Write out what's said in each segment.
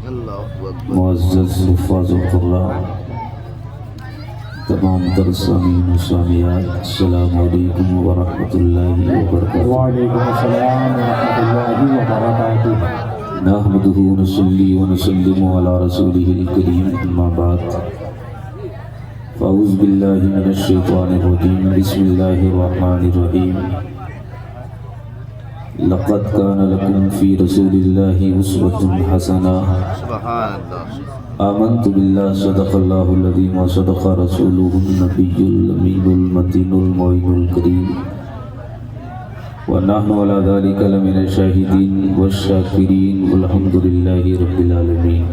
معزز حفاظ القرآن، تمام تر سامعین و سامعات، السلام علیکم ورحمۃ اللہ وبرکاتہ۔ وعلیکم السلام ورحمۃ اللہ وبرکاتہ۔ نحمده ونصلي ونسلم على رسوله الكريم، اما بعد، فاعوذ باللہ من الشیطان الرجیم، بسم اللہ الرحمن الرحیم۔ لقد كان لكم في رسول الله أسوة حسنة آمنت بالله صدق الله العظيم وصدق رسوله النبي الأمين المتين المعين الكريم، ونحن على ذلك لمن الشاهدين والشاكرين والحمد لله رب العالمين۔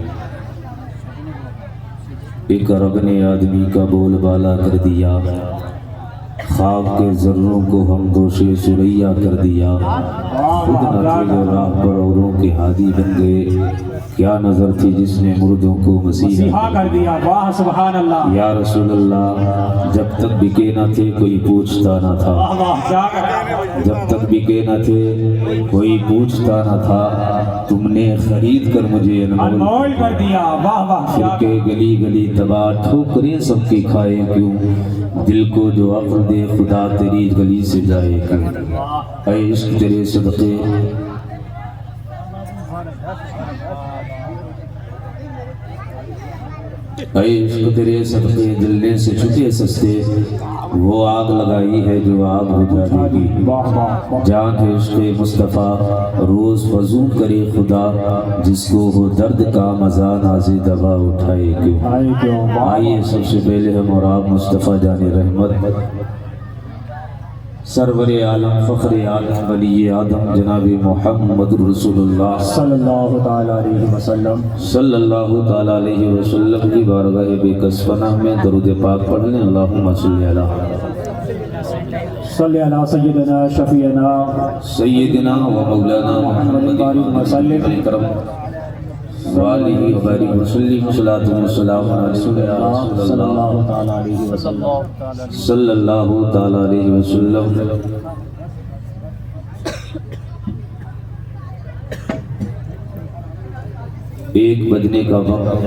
ایک عرب نے آدمی کا بول بالا کر دیا، خواب کے ذروں کو ہم دوشے سریا کر دیا، خود نہ تھے جو راہ پر اوروں کے ہادی بن گئے، کیا نظر تھی جس نے مردوں کو مسیحا کر دیا۔ واہ سبحان اللہ۔ یا رسول اللہ، جب تک بکے نہ تھے کوئی پوچھتا نہ تھا، جب تک بکے نہ تھے کوئی پوچھتا نہ تھا، تم نے خرید کر مجھے انمول کر دیا۔ واہ واہ۔ پھر کے گلی گلی تباہ ٹھوکریں سب کی کھائے کیوں، دل کو جو عقل دے خدا تیری گلی سے جائے کیوں۔ اے عشق تیرے صدقے، اے عشق تیرے صدقے، جلنے سے چھٹے سستے، وہ آگ لگائی ہے جو آگ بجھا دے گی۔ جان ہے عشق مصطفیٰ، روز فضول کرے خدا، جس کو ہو درد کا مزہ ناز دوا اٹھائے کیوں۔ آئیے سب سے پہلے ہم اور آپ مصطفیٰ جان رحمت، سرور عالم فخر عالم ولی آدم جناب محمد رسول اللہ صلی اللہ تعالی علیہ وسلم کی بارگاہ بے کس پناہ میں درود پاک پڑھ لیں۔ اللہم صلی علی سیدنا شفیعنا سیدنا و مولانا محمد کرم وآلہ وبارک وسلم، صلاۃ و سلام علی رسول اللہ صلی اللہ تعالی علیہ وسلم۔ ایک بجنے کا وقت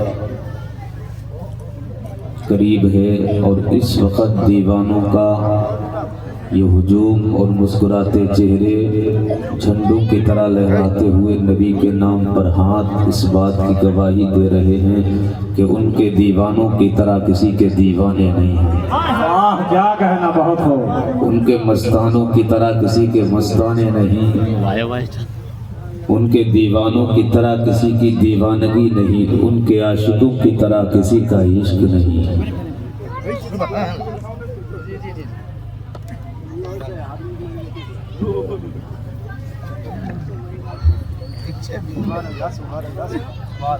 قریب ہے اور اس وقت دیوانوں کا یہ ہجوم اور مسکراتے چہرے جھنڈوں کی طرح لہراتے ہوئے نبی کے نام پر ہاتھ اس بات کی گواہی دے رہے ہیں کہ ان کے دیوانوں کی طرح کسی کے دیوانے نہیں ہیں، کیا کہنا بہت ہو، ان کے مستانوں کی طرح کسی کے مستانے نہیں، ان کے دیوانوں کی طرح کسی کی دیوانگی نہیں، ان کے عاشقوں کی طرح کسی کا عشق نہیں۔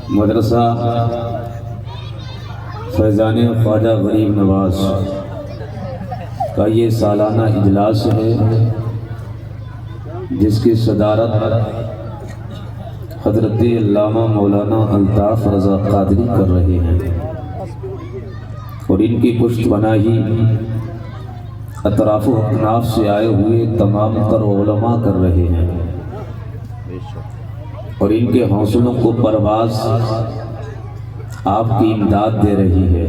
مدرسہ فیضان خواجہ غریب نواز کا یہ سالانہ اجلاس ہے، جس کی صدارت حضرت علامہ مولانا الطاف رضا قادری کر رہے ہیں، اور ان کی پشت پناہی اطراف و اکناف سے آئے ہوئے تمام تر علماء کر رہے ہیں، اور ان کے حوصلوں کو پرواز آپ کی امداد دے رہی ہے۔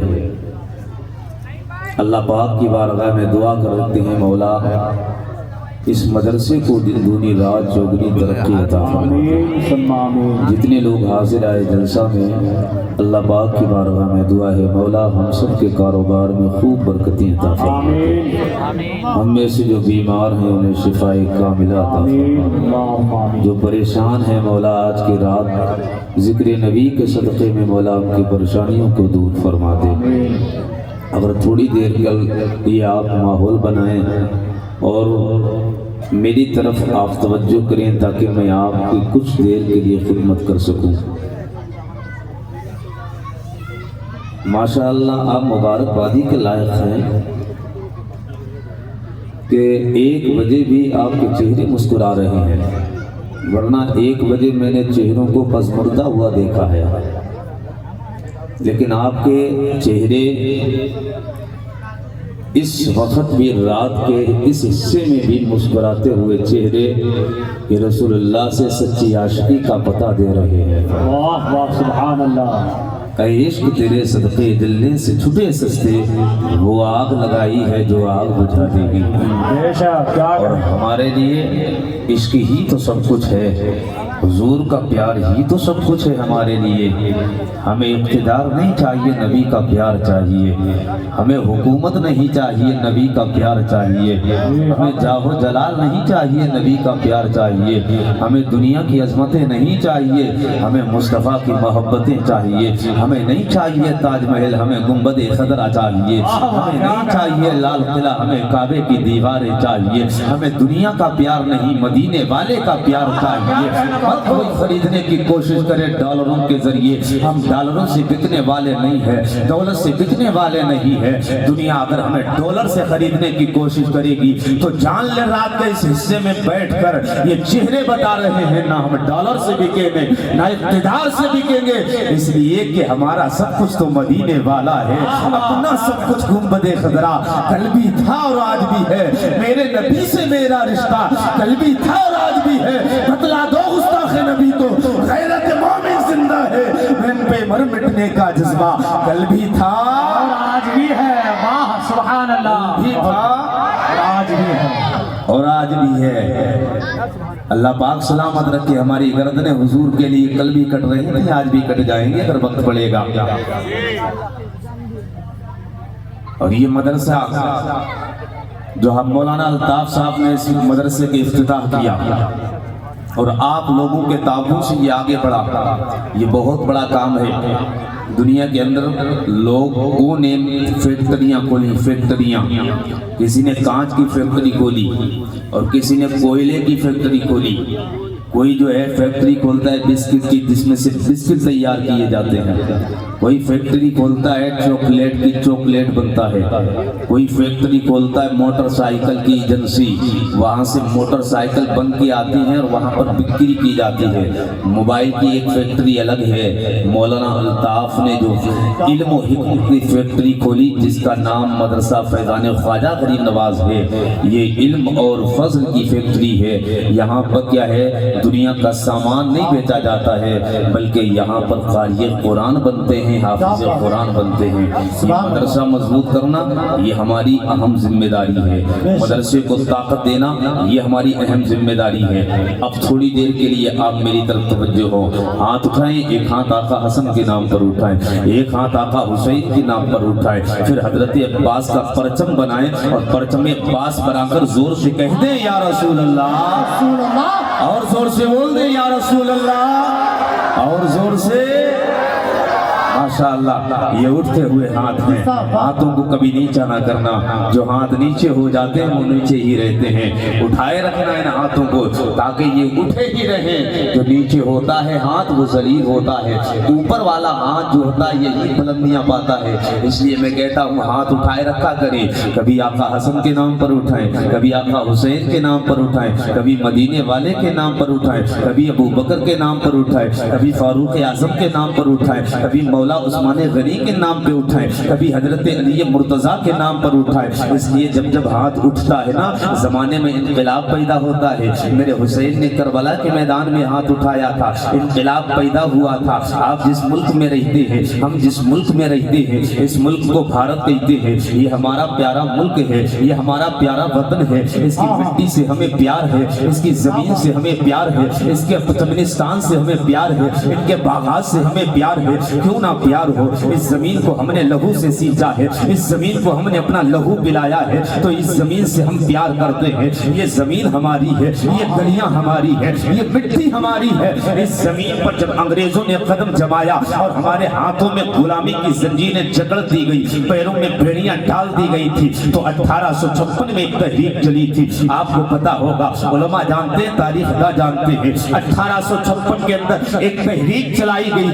اللہ پاک کی بارگاہ میں دعا کرتے ہیں، مولا اس مدرسے کو دن دونی رات چوگنی ترقی عطا فرما۔ جتنے لوگ حاضر آئے جلسہ میں، اللہ پاک کی بارگاہ میں دعا ہے، مولا ہم سب کے کاروبار میں خوب برکتیں عطا فرما، ہم میں سے جو بیمار ہیں انہیں شفاء کاملہ عطا فرما، جو پریشان ہیں مولا آج کی رات ذکر نبی کے صدقے میں مولا ان کی پریشانیوں کو دور فرما دے۔ اگر تھوڑی دیر کے لیے آپ ماحول بنائیں اور میری طرف آپ توجہ کریں تاکہ میں آپ کی کچھ دیر کے لیے خدمت کر سکوں۔ ماشاءاللہ آپ مبارکبادی کے لائق ہیں کہ 1 بجے بھی آپ کے چہرے مسکرا رہے ہیں، ورنہ 1 بجے میں نے چہروں کو پسماندہ ہوا دیکھا ہے، لیکن آپ کے چہرے اس وقت بھی رات کے اس حصے میں بھی مسکراتے ہوئے چہرے یہ رسول اللہ سے سچی عاشقی کا پتہ دے رہے ہیں۔ واہ واہ سبحان اللہ۔ اے عشق تیرے صدقے دلنے سے چھٹے سستے، وہ آگ لگائی ہے جو آگ بجھا دے گی۔ بے شک کیا اور ہمارے لیے عشق ہی تو سب کچھ ہے، حضور کا پیار ہی تو سب کچھ ہے ہمارے لیے۔ ہمیں اقتدار نہیں چاہیے، نبی کا پیار چاہیے۔ ہمیں حکومت نہیں چاہیے، نبی کا پیار چاہیے۔ ہمیں جاہ و جلال نہیں چاہیے، نبی کا پیار چاہیے۔ ہمیں دنیا کی عظمتیں نہیں چاہیے، ہمیں مصطفیٰ کی محبتیں چاہیے۔ ہمیں نہیں چاہیے تاج محل، ہمیں گنبد خضرا چاہیے۔ ہمیں نہیں چاہیے لال قلعہ، ہمیں کعبے کی دیواریں چاہیے۔ ہمیں دنیا کا پیار نہیں، مدینے والے کا پیار چاہیے۔ مت کوئی خریدنے کی کوشش کرے ڈالروں کے ذریعے، ہم ڈالروں سے بکنے والے نہیں ہیں، دولت سے بکنے والے نہیں ہیں۔ دنیا اگر ہمیں ڈالر سے خریدنے کی کوشش کرے گی تو جان لے رات کے اس حصے میں بیٹھ کر یہ چہرے بتا رہے ہیں، نہ ہم ڈالر سے بکیں گے نہ اقتدار سے بکیں گے، اس لیے کہ ہمارا سب کچھ تو مدینے والا ہے۔ اپنا سب کچھ گنبد خضرا کل بھی تھا اور آج بھی ہے، میرے نبی سے میرا رشتہ کل بھی تھا اور آج بھی ہے۔ بتلا دو گستاخ نبی کو غیرت مومن زندہ ہے، من پہ مر مٹنے کا جذبہ کل بھی تھا اور آج بھی ہے۔ واہ سبحان اللہ۔ بھی تھا اور آج بھی ہے۔ اور آج بھی ہے۔ اللہ پاک سلامت رکھے ہماری گردنیں حضور کے لیے کل بھی کٹ رہی تھیں، آج بھی کٹ جائیں گے اگر وقت پڑے گا۔ اور یہ مدرسہ جو ہم مولانا الطاف صاحب نے اس مدرسے کے افتتاح کیا اور آپ لوگوں کے تعاون سے یہ آگے بڑھا، یہ بہت بڑا کام ہے۔ دنیا کے اندر لوگوں نے فیکٹریاں کھولی، فیکٹریاں، کسی نے کانچ کی فیکٹری کھولی اور کسی نے کوئلے کی فیکٹری کھولی۔ کوئی جو ہے فیکٹری کھولتا ہے بسکٹ کی، جس میں سے بسکٹ تیار کیے جاتے ہیں۔ کوئی فیکٹری کھولتا ہے چاکلیٹ کی، چاکلیٹ بنتا ہے۔ کوئی فیکٹری کھولتا ہے موٹر سائیکل کی ایجنسی، وہاں سے موٹر سائیکل بن کے آتی ہیں اور وہاں پر بکری کی جاتی ہے۔ موبائل کی ایک فیکٹری الگ ہے۔ مولانا الطاف نے جو علم و حکمت کی فیکٹری کھولی جس کا نام مدرسہ فیضان خواجہ غریب نواز ہے، یہ علم اور فضل کی فیکٹری ہے۔ یہاں پر کیا ہے، دنیا کا سامان نہیں بیچا جاتا ہے، بلکہ یہاں پر قاری قرآن بنتے ہیں، حافظ قرآن بنتے ہیں۔ یہ مدرسہ مضبوط کرنا یہ ہماری اہم ذمہ داری ہے، مدرسے کو طاقت دینا یہ ہماری اہم ذمہ داری ہے۔ اب تھوڑی دیر کے لیے آپ میری طرف توجہ ہو، ہاتھ اٹھائیں، ایک ہاتھ آقا حسن کے نام پر اٹھائیں، ایک ہاتھ آقا حسین کے نام پر اٹھائیں، پھر حضرت عباس کا پرچم بنائیں اور پرچم عباس بنا کر زور سے کہہ دیں یا رسول اللہ، اور زور سے بول دیں یا رسول اللہ، اور زور سے۔ ماشاءاللہ یہ اٹھتے ہوئے ہاتھ ہیں، ہاتھوں کو کبھی نیچا نہ کرنا، جو ہاتھ نیچے ہو جاتے ہیں وہ نیچے ہی رہتے ہیں۔ اٹھائے رکھنا ان ہاتھوں کو تاکہ یہ اٹھے ہی رہیں۔ جو نیچے ہوتا ہے ہاتھ وہ ذلیل ہوتا ہے، اوپر والا ہاتھ جو ہوتا ہے یہی بلندیاں پاتا ہے۔ اس لیے میں کہتا ہوں ہاتھ اٹھائے رکھا کریں، کبھی آقا حسن کے نام پر اٹھائیں، کبھی آقا حسین کے نام پر اٹھائیں، کبھی مدینے والے کے نام پر اٹھائیں، کبھی ابو بکر کے نام پر اٹھائیں، کبھی فاروق اعظم کے نام پر اٹھائیں، کبھی مولا عثمان غنی کے نام پہ اٹھائیں، کبھی حضرت علی مرتضیٰ کے نام پر اٹھائیں۔ اس لیے جب ہاتھ اٹھتا ہے نا، زمانے میں انقلاب پیدا ہوتا ہے۔ میرے حسین نے کربلا کے میدان میں ہاتھ اٹھایا تھا، انقلاب پیدا ہوا تھا۔ آپ جس ملک میں رہتے ہیں، ہم جس ملک میں رہتے ہیں، اس ملک کو بھارت کہتے ہیں۔ یہ ہمارا پیارا ملک ہے، یہ ہمارا پیارا وطن ہے۔ اس کی مٹی سے ہمیں پیار ہے، اس کی زمین سے ہمیں پیار ہے، اس کے ترکمانستان سے ہمیں پیار ہے، ان کے باغات سے ہمیں پیار ہے۔ کیوں نہ پیار ہو، اس زمین کو ہم نے لہو سے سینچا ہے، اس زمین کو ہم نے اپنا لہو پلایا ہے، تو اس زمین سے ہم پیار کرتے ہیں۔ یہ زمین ہماری ہے، یہ گلیاں ہماری ہے، یہ مٹی ہماری ہے۔ اس زمین پر جب انگریزوں نے قدم جمایا اور ہمارے ہاتھوں میں غلامی کی زنجیریں جکڑ دی گئی، پیروں میں بیڑیاں ڈال دی گئی تھی، تو 1856 میں ایک تحریک چلی تھی۔ آپ کو پتا ہوگا، علماء جانتے ہیں، تاریخ داں جانتے ہیں، 1856 کے اندر ایک تحریک چلائی گئی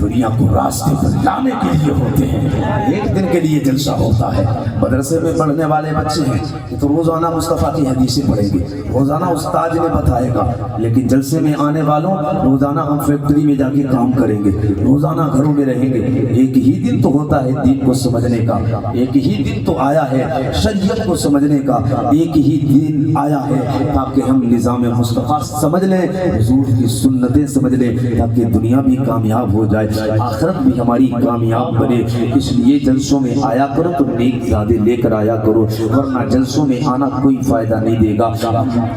دنیا کو راستے پر لانے کے لیے ہوتے ہیں، ایک دن کے لیے جلسہ ہوتا ہے۔ مدرسے میں پڑھنے والے بچے ہیں تو روزانہ مصطفیٰ کی حدیثیں پڑھیں گے، روزانہ استاد نے بتائے گا، لیکن جلسے میں آنے والوں روزانہ ہم فیکٹری میں جا کے کام کریں گے، روزانہ گھروں میں رہیں گے۔ ایک ہی دن تو ہوتا ہے دین کو سمجھنے کا، ایک ہی دن تو آیا ہے شریعت کو سمجھنے کا، ایک ہی دن آیا ہے تاکہ ہم نظام مصطفیٰ سمجھ لیں، حضور کی سنتیں سمجھ لیں، تاکہ دنیا بھی کامیاب ہو جائے، آخرت بھی ہماری کامیاب بنے۔ اس لیے جلسوں میں آیا کرو تو نیک زیادہ لے کر آیا کرو، ورنہ جلسوں میں آنا کوئی فائدہ نہیں دے گا۔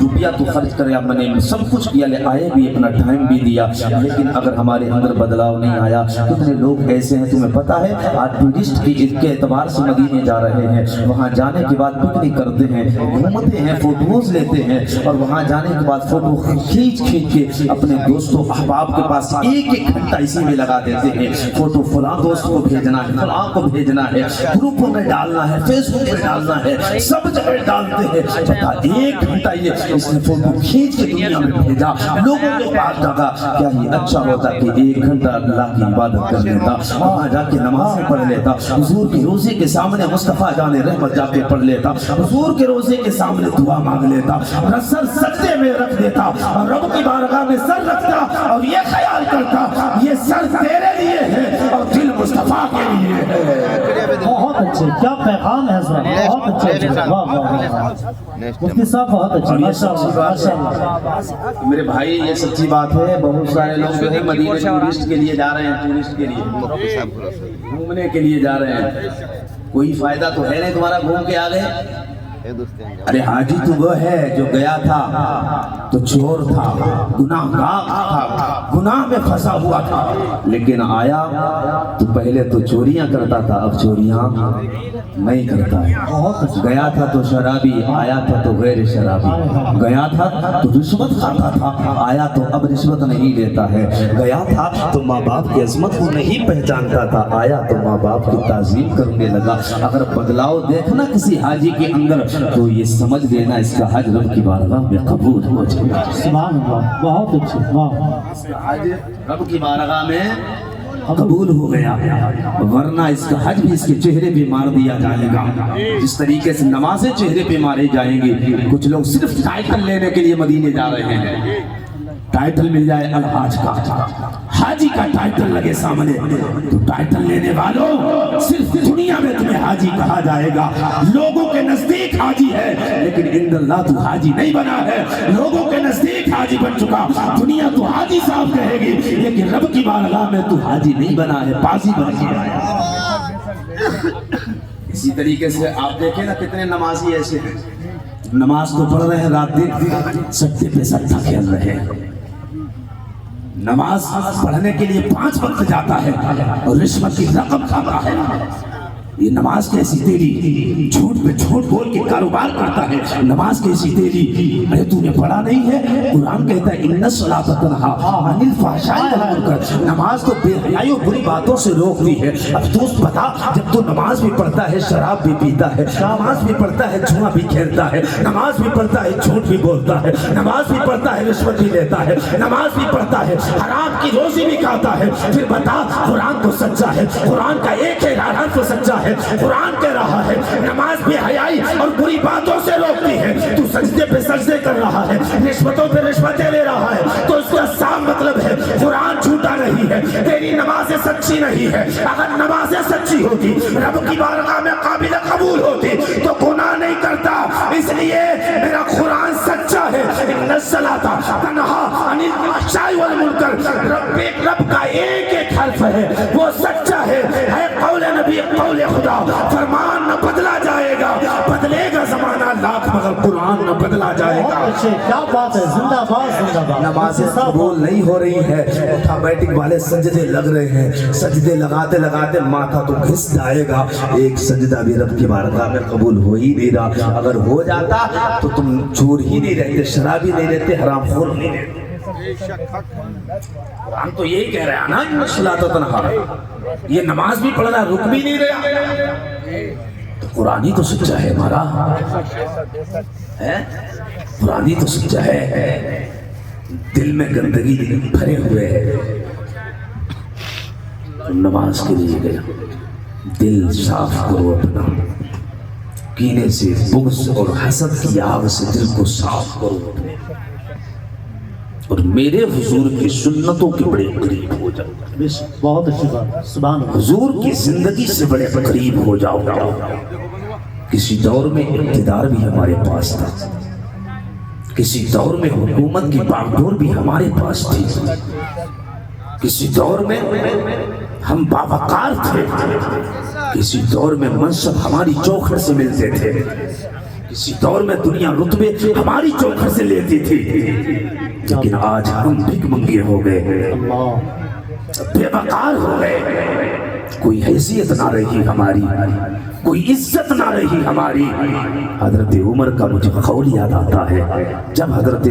روپیہ تو خرچ کرے، میں نے سب کچھ کیا، لے آئے بھی، اپنا ٹائم بھی دیا، لیکن اگر ہمارے اندر بدلاؤ نہیں آیا۔ کتنے لوگ ایسے ہیں تمہیں پتہ ہے، آج ٹورسٹ کے اعتبار سے مدینے جا رہے ہیں، وہاں جانے کے بعد پکنک کرتے ہیں، گھومتے ہیں، فوٹوز لیتے ہیں، اور وہاں جانے کے بعد فوٹو کھینچ کے اپنے دوستوں احباب کے پاس ایک ایک گھنٹہ اسی میں لگا دیتے ہیں۔ فوٹو فلاں دوست کو بھیجنا ہے، فلاں کو بھیجنا ہے، گروپوں میں ڈالنا ہے، فیس بک پہ ڈالنا ہے، سب جگہ ڈالتے ہیں۔ پتا ایک گھنٹہ یہ اس نے فوٹو کھینچ کے دنیا میں بھیجا، لوگوں کے پاس ڈالا۔ کیا ہی اچھا ہوتا کہ ایک گھنٹہ اللہ کی عبادت کر لیتا، وہاں جا کے نمازیں پڑھ لیتا، حضور کے روزے کے سامنے مصطفیٰ جان رحمت جا کے پڑھ لیتا، حضور کے روزے کے سامنے دعا مانگ لیتا، سر سجدے میں رکھ دیتا اور رب کی بارگاہ میں سر رکھتا اور یہ خیال کرتا یہ سر تیرے لیے ہے اور دل مصطفیٰ کے لیے ہے۔ بہت اچھے، کیا پیغام ہے حضرت، بہت اچھے، واہ واہ، مفتی صاحب بہت اچھے، میرے بھائی یہ سچی بات ہے۔ بہت سارے لوگ جو ہے مدینے ٹورسٹ کے لیے جا رہے ہیں، ٹورسٹ کے لیے گھومنے کے لیے جا رہے ہیں، کوئی فائدہ تو ہے نہیں تمہارا گھوم کے آ گئے۔ ارے حاجی تو وہ ہے جو گیا تھا تو چور تھا، گناہ گار تھا، گناہ میں پھنسا ہوا تھا، لیکن آیا تو پہلے تو چوریاں کرتا تھا، اب چوریاں نہیں کرتا ہے۔ گیا تھا تو شرابی، آیا تھا تو غیر شرابی، گیا تھا تو رشوت کھاتا تھا، آیا تو اب رشوت نہیں لیتا ہے، گیا تھا تو ماں باپ کی عظمت کو نہیں پہچانتا تھا، آیا تو ماں باپ کی تعظیم کرنے لگا۔ اگر بدلاؤ دیکھنا کسی حاجی کے اندر تو یہ سمجھ لینا اس کا حج رب کی بارگاہ میں قبول ہو جائے گا۔ سبحان اللہ، بہت اچھے، واہ، حج رب کی بارگاہ میں قبول ہو گیا، ورنہ اس کا حج بھی اس کے چہرے پہ مار دیا جائے گا۔ جس طریقے سے نمازیں چہرے پہ مارے جائیں گے، کچھ لوگ صرف ٹائٹل لینے کے لیے مدینے جا رہے ہیں، ٹائٹل مل جائے الحاج کا، حاجی کا ٹائٹل لگے سامنے تو ٹائٹل لینے والوں صرف دنیا میں تمہیں حاجی کہا جائے گا، لوگوں کے نزدیک حاجی ہے لیکن عند اللہ تو حاجی نہیں بنا ہے۔ لوگوں کے نزدیک حاجی بن چکا، دنیا تو حاجی صاحب کہے گی، لیکن رب کی بارگاہ میں تو حاجی نہیں بنا ہے، پاسی بن گیا ہے۔ اسی طریقے سے آپ دیکھیں نا کتنے نمازی ایسے ہیں، نماز تو پڑھ رہے ہیں، رات دن سجدے پہ سجدہ کھیل رہے ہیں، نماز پڑھنے کے لیے 5 وقت جاتا ہے اور رشوت کی رقم کھاتا ہے۔ یہ نماز کیسی تیری، جھوٹ پہ جھوٹ بول کے کاروبار کرتا ہے، نماز کیسی تیری، ارے تو نے پڑھا نہیں ہے، قرآن کہتا ہے ان الصلاۃ تنہی عن الفحشاء والمنکر، نماز تو بے حیائی اور بری باتوں سے روکتی ہے۔ اب دوست بتا، جب تو نماز بھی پڑھتا ہے، شراب بھی پیتا ہے، نماز بھی پڑھتا ہے، جوا بھی کھیلتا ہے، نماز بھی پڑھتا ہے، جھوٹ بھی بولتا ہے، نماز بھی پڑھتا ہے، رشوت بھی لیتا ہے، نماز بھی پڑھتا ہے، حرام کی روزی بھی کھاتا ہے، پھر بتا قرآن تو سچا ہے، قرآن کا ایک ہے حرف سچا ہے، قرآن کہہ رہا ہے نماز بے حیائی اور بری باتوں سے روکتی ہے، تو سجدے پہ سجدے کر رہا ہے، رشوتوں پہ رشوتیں لے رہا ہے، تو اس کا صاف مطلب ہے قرآن جھوٹا نہیں ہے، تیری نمازیں سچی نہیں ہے۔ اگر نمازیں سچی ہوتی، رب کی بارگاہ میں قابل قبول ہوتی تو گناہ نہیں کرتا، اس لیے میرا قرآن سچا ہے۔ ان الصلاۃ تنہی عن الفحشاء والمنکر، رب کا ایک ایک حرف ہے، وہ سچا ہے قول نبی قول خدا، فرمان نہ بدلا جائے گا، بدلے گا زمانہ لاکھ مگر قرآن نہ بدلا جائے گا۔ کیا بات ہے، زندہ باد، زندہ باد۔ نمازیں قبول نہیں ہو رہی ہے، آٹومیٹک والے سجدے لگ رہے ہیں، سجدے لگاتے لگاتے ماتھا تو گھس جائے گا، ایک سجدہ بھی رب کی بارگاہ میں قبول ہو ہی نہیں رہا۔ اگر ہو جاتا تو تم چور ہی نہیں رہتے، شرابی نہیں رہتے، حرام خور نہیں رہتے۔ قرآن تو یہی کہہ رہا ہے نا، ان الصلاۃ تنہی، یہ نماز بھی پڑھنا رک بھی نہیں رہا، تو قرآن ہی تو سچا ہے ہمارا، قرآن ہی تو سچا ہے۔ دل میں گندگی بھرے ہوئے نماز کے لیے گیا، دل صاف کرو اپنا، کینے سے، بغض اور حسد کی آگ سے دل کو صاف کرو اپنے، اور میرے حضور کی سنتوں کے بڑے قریب ہو جاؤ، بہت اچھی بات ہے، سبحان اللہ۔ حضور کی زندگی سے بڑے قریب ہو جاؤ۔ کسی دور میں اقتدار بھی ہمارے پاس تھا، کسی دور میں حکومت کی باغڈور بھی ہمارے پاس تھی، کسی دور میں ہم باوقار تھے، کسی دور میں منصب ہماری چوکھٹ سے ملتے تھے، کسی دور میں دنیا رتبے ہماری چوکھٹ سے لیتی تھی، لیکن آج ہم بھک منگے ہو گئے، بے وقار ہو گئے، کوئی حیثیت نہ رہی ہماری، کوئی عزت نہ رہی ہماری۔ حضرت عمر کا مجھے قول یاد آتا ہے، جب حضرت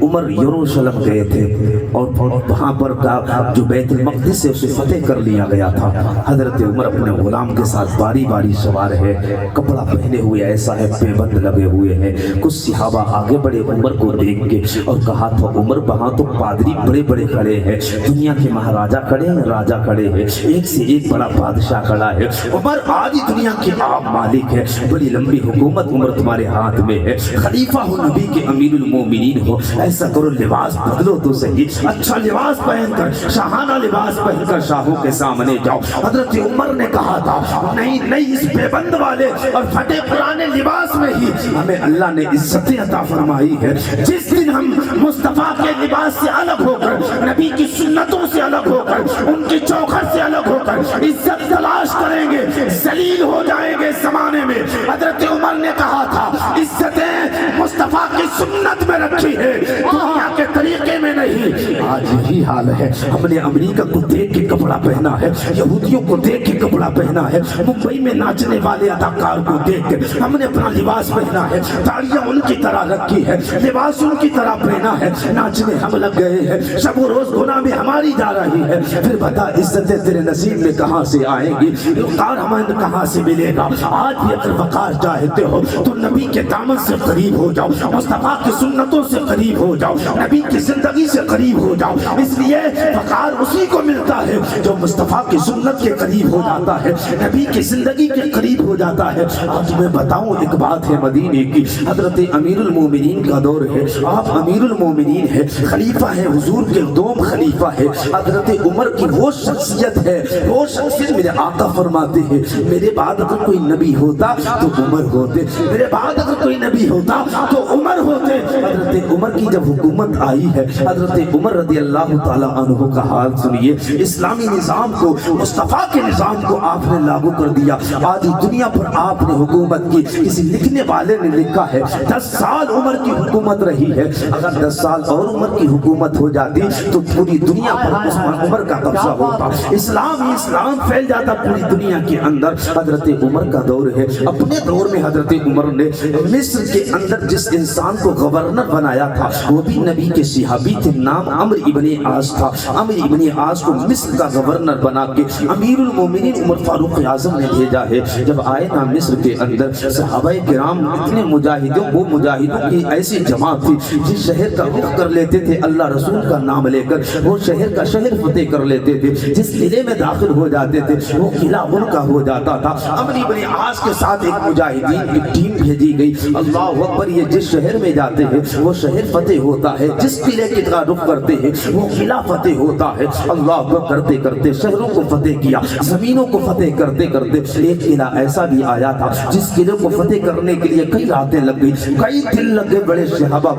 عمر یروشلم گئے تھے اور وہاں پر کا جو بیت المقدس سے اسے فتح کر لیا گیا تھا، حضرت عمر اپنے غلام کے ساتھ باری باری سوار ہے، کپڑا پہنے ہوئے ایسا ہے، پیبند لگے ہوئے ہیں۔ کچھ صحابہ آگے بڑے عمر کو دیکھ کے اور کہا تھا عمر وہاں تو پادری بڑے بڑے کھڑے ہیں، دنیا کے مہاراجا کھڑے ہیں، راجا کھڑے ہیں، ایک سے ایک بڑا بادشاہ کھڑا ہے، عمر آج دنیا کے آپ مالک ہے، بڑی لمبی حکومت عمر تمہارے ہاتھ میں ہے، خلیفہ ہو، نبی کے امیر المومنین ہو، ایسا کرو لباس بدلو تو صحیح، اچھا لباس پہن کر، شاہانہ لباس پہن کر شاہوں کے سامنے جاؤ۔ حضرت عمر نے کہا تھا نہیں نہیں، اس بے بند والے اور پھٹے پرانے لباس میں ہی ہمیں اللہ نے عزتیں عطا فرمائی ہے۔ جس دن ہم مصطفیٰ کے لباس سے الگ ہو کر، نبی کی سنتوں سے الگ ہو کر، ان کی چوکھٹ سے الگ ہو کر عزت تلاش کریں گے، ذلیل ہو جائیں گے زمانے میں۔ حضرت عمر نے کہا تھا عزتیں مصطفیٰ کی سنت میں رکھی ہے، دنیا کے طریقے میں نہیں۔ آج یہی حال ہے، ہم نے امریکہ کو دیکھ کے کپڑا پہنا ہے، یہودیوں کو دیکھ کے کپڑا پہنا ہے، ممبئی میں ناچنے والے اداکار کو دیکھ کے ہم نے اپنا لباس پہنا ہے، داڑیاں ان کی طرح رکھی ہے، لباس ان کی طرح پہنا ہے، ناچنے ہم لگ گئے ہیں، شب و روز گناہ میں ہماری جا رہی ہے۔ پھر بتا عزتیں تیرے نصیب میں کہاں سے آئیں گی، وقار ہمیں کہاں سے ملے گا؟ آج بھی اگر وقار چاہتے ہو تو نبی کے دامن سے قریب ہو جاؤ، مصطفیٰ کی سنتوں سے قریب ہو جاؤ، نبی کی زندگی سے قریب ہو جاؤ۔ اس لیے وقار اسی کو ملتا ہے جو مصطفیٰ کی سنت کے قریب ہو جاتا ہے، نبی کی زندگی کے قریب ہو جاتا ہے۔ آج میں بتاؤں ایک بات ہے مدینے کی، حضرت امیر المومنین کا دور ہے، آپ امیر المومنین ہے، خلیفہ ہے، حضور کے دوم خلیفہ ہے، حضرت عمر کی وہ شخصیت ہے، وہ شخصیت میرے آقا فرماتے ہیں میرے بعد اگر کوئی نبی ہوتا تو عمر ہوتے، میرے بعد اگر کوئی نبی ہوتا تو عمر ہوتے۔ حضرت عمر کی جب حکومت آئی ہے، حضرت عمر رضی اللہ تعالیٰ عنہ کا حال سنیے، اسلامی نظام کو، مصطفیٰ کے نظام کو آپ نے لاگو کر دیا، آدھی دنیا پر آپ نے حکومت کی۔ کسی لکھنے والے نے لکھا ہے 10 سال عمر کی حکومت رہی ہے، اگر 10 سال اور عمر کی حکومت ہو جاتی تو پوری دنیا پر عمر کا قبضہ ہوتا، اسلام ہی اسلام پھیل جاتا پوری دنیا کے اندر۔ حضرت عمر کا دور ہے، اپنے دور میں حضرت عمر نے مصر کے اندر جس انسان کو گورنر بنایا تھا وہ بھی نبی کے صحابی تھے، نام عمرو ابن عاص تھا۔ عمرو ابن عاص کو مصر کا گورنر بنا کے امیر المومنین عمر فاروق اعظم نے بھیجا ہے۔ جب آئے نا مصر کے اندر، صحابہ کرام اتنے مجاہدوں، وہ مجاہدوں کی ایسی جماعت تھی جس شہر کا رخ کر لیتے تھے اللہ رسول کا نام لے کر، وہ شہر کا شہر فتح کر لیتے تھے، جس قلعے میں داخل ہو جاتے تھے وہ قلعہ ان کا ہو جاتا تھا۔ عمرو ابن عاص کے ساتھ ایک مجاہدین کی ٹیم بھیجی گئی، اللہ اکبر، یہ جس شہر میں جاتے ہیں وہ شہر فتح ہوتا ہے، جس قلعے کی طرف رخ کرتے ہیں وہ قلعہ فتح ہوتا ہے۔ اللہ اکبر کرتے کرتے شہروں کو فتح کیا، زمینوں کو فتح کرتے کرتے ایک قلعہ ایسا بھی آیا تھا جس قلعے کو فتح کرنے کے لیے کئی راتیں لگ گئی، کئی دن لگ گئے، بڑے صحابہ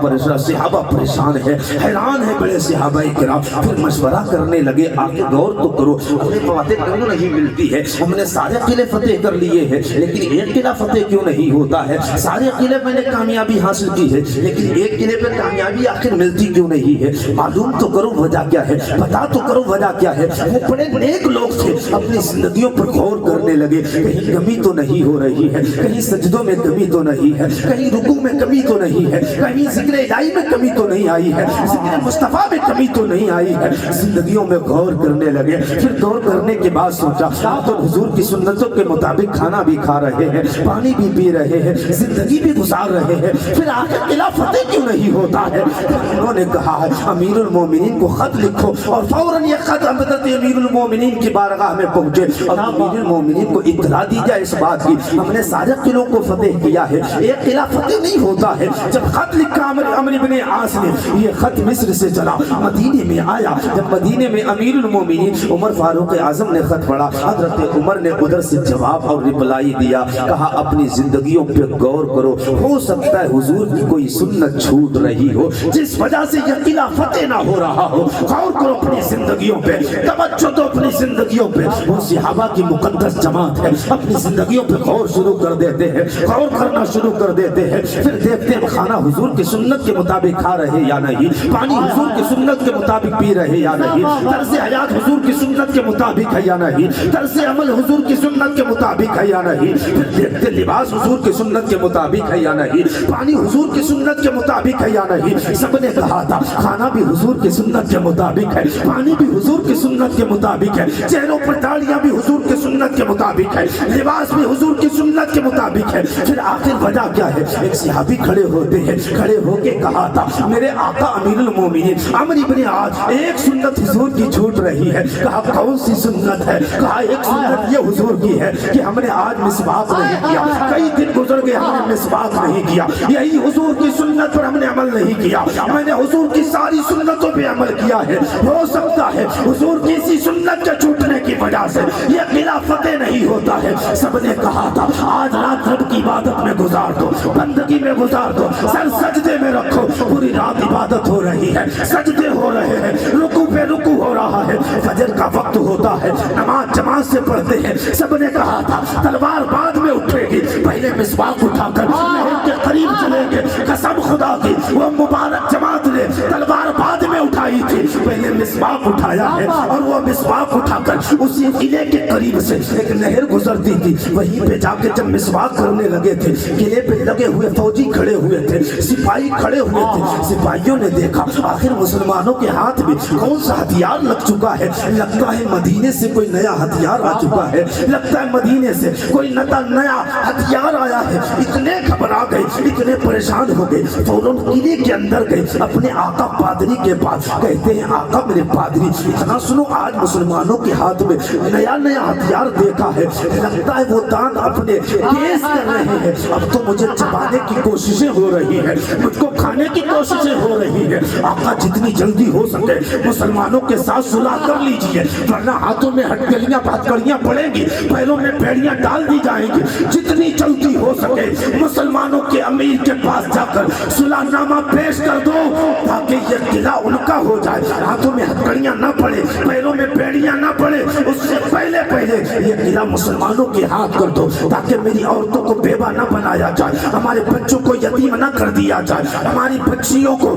پریشان ہے، حیران ہے بڑے صحابہ کرام۔ پھر مشورہ کرنے لگے، آگے غور تو کرو، ہمیں باتیں کیوں نہیں ملتی ہے؟ ہم نے سارے قلعے فتح کر لیے ہیں لیکن ایک قلعہ فتح کیوں نہیں ہوتا ہے؟ سارے قلعے میں نے کامیابی حاصل کی ہے لیکن ایک قلعے پہ کامیابی آخر ملتی کیوں نہیں ہے؟ معلوم تو کرو وجہ کیا ہے، بتا تو کرو وجہ کیا ہے۔ وہ بڑے نیک لوگ تھے، اپنی زندگیوں پر غور کرنے لگے، کہیں کمی تو نہیں ہو رہی ہے، کہیں سجدوں میں کمی تو نہیں ہے، کہیں رکوع میں کمی تو نہیں ہے، کہیں ذکر الہی میں کمی تو نہیں آئی ہے، ذکر مصطفیٰ میں کمی تو نہیں آئی ہے۔ زندگیوں میں غور کرنے لگے، پھر غور کرنے کے بعد سوچا آپ حضور کی سنتوں کے مطابق کھانا بھی کھا رہے ہیں، پانی بھی پی رہے ہیں، زندگی بھی گزار رہے ہیں، پھر آخر قلعہ فتح کیوں نہیں ہوتا ہے؟ انہوں نے کہا ہے امیر المومنین کو خط لکھو، اور فوراً یہ خط حضرت امیر المومنین کی بارگاہ میں پہنچے اور امیر المومنین کو اطلاع دی جائے اس بات کی ہم نے سارے قلعوں کو فتح کیا ہے۔ ایک قلعہ فتح نہیں ہوتا ہے، جب خط لکھا عمرو بن عاص نے، یہ خط مصر سے چلا مدینے میں آیا، جب مدینے میں امیر المومنین عمر فاروق اعظم نے خط پڑھا، حضرت عمر نے ادھر سے جواب اور رپلائی دیا، کہا اپنی زندگیوں پہ غور کرو، ہو سکتا ہے حضور کی کوئی سنت چھوٹ رہی ہو جس وجہ سے یہ قلعہ فتح نہ ہو رہا ہو، غور کرو اپنی زندگیوں پہ، توجہ دو اپنی زندگیوں پہ۔ وہ صحابہ کی مقدس جماعت ہے، اپنی زندگیوں پہ غور شروع کر دیتے ہیں، غور کرنا شروع کر دیتے ہیں، پھر دیکھتے ہیں کھانا حضور کی سنت کے مطابق کھا رہے یا نہیں، پانی حضور کی سنت کے مطابق پی رہے یا نہیں، طرز حیات حضور کی سنت کے مطابق ہے یا نہیں، طرز عمل حضور کی سنت کے مطابق ہے یا نہیں، پھر دیکھتے لباس حضور کی سنت کے مطابق ہے یا نہیں، پانی حضور کی سنت کے مطابق ہے یا نہیں۔ سب نے کہا تھا کھانا بھی حضور کی سنت کے مطابق ہے، پانی بھی حضور کی سنت کے مطابق ہے، چہروں پر داڑیاں بھی حضور کی سنت کے مطابق ہے، لباس بھی حضور کی سنت کے مطابق ہے۔ پھر آخر وجہ کیا ہے؟ ایک صحابی کھڑے ہوتے ہیں، کھڑے ہو کے کہا تھا میرے آقا امیر المومنین عمرو بن عاص ایک سنت حضور کی چھوٹ رہی ہے۔ کہا کون سی سنت ہے؟ کہا ایک سنت یہ حضور کی ہے کہ ہم نے آج مسواک نہیں کیا، کئی دن گزر گئے ہم نے مسواک نہیں کیا، یہی حضور کی سنت پر ہم نے عمل نہیں کیا، میں نے حضور کی ساری سنتوں پہ عمل کیا ہے، ہو سکتا ہے حضور کی اسی سنت کے چھوٹنے کی وجہ سے یہ قلعہ فتح نہیں ہوتا ہے۔ سب نے کہا تھا آج رات رب کی عبادت میں گزار دو، بندگی میں گزار دو، سر سجدے میں رکھو، پوری رات عبادت ہو رہی ہے، سجدے ہو رہے ہیں، رکوع پہ رکوع ہو رہا ہے، فجر کا وقت ہوتا ہے، نماز جماعت سے پڑھتے ہیں۔ سب نے کہا تھا تلوار بعد میں اٹھے گی، پہلے مسواک اٹھا کر نہر کے قریب چلے گے، قسم خدا کی وہ مبارک جماعت نے تلوار بعد میں اٹھائی تھی، پہلے مسواک اٹھایا ہے، اور وہ مسواک اٹھا کر اسی قلعے کے قریب سے ایک نہر گزرتی تھی، وہیں پہ جا کے جب مسواک کرنے لگے تھے، قلعے پہ لگے ہوئے فوجی کھڑے ہوئے تھے، سپاہی کھڑے ہوئے تھے، سپاہیوں نے دیکھا آخر مسلمانوں کے ہاتھ میں کون سا ہتھیار لگ چکا ہے، لگتا ہے مدینے سے کوئی نیا ہتھیار آ چکا ہے، لگتا ہے مدینے سے کوئی نیا ہتھیار آیا ہے۔ اتنے گھبرا گئے، اتنے پریشان ہو گئے، فوراً قلعے کے اندر گئے، اپنے آقا پادری کے پاس، کہتے ہیں آقا میرے پادری اتنا سنو، آج مسلمانوں کے ہاتھ میں نیا ہتھیار دیکھا ہے، لگتا ہے وہ دانت اپنے تیز کر رہے ہیں، اب تو مجھے چبانے کی کوششیں ہو رہی ہیں، مجھ کو کھانے کی کوششیں ہو رہی ہیں، آقا جتنی جلدی ہو سکے مسلمانوں کے ساتھ صلح کر لیجئے، ورنہ ہاتھوں میں ہتھکڑیاں پڑیں گی، پیروں میں بیڑیاں ڈال دی جائیں گی، جتنی جلدی ہو سکے مسلمانوں کے امیر کے پاس جا کر صلح نامہ پیش کر دو تاکہ یہ قلعہ ان کا ہو جائے، ہاتھوں میں ہتھکڑیاں نہ پڑے، پیروں میں بیڑیاں نہ پڑے، اس سے پہلے یہ قلعہ مسلمانوں کے ہاتھ کر دو تاکہ میری عورتوں کو بیوہ نہ بنایا جائے، ہمارے بچوں کو یتیم نہ کر دیا جائے، ہماری بچیوں کو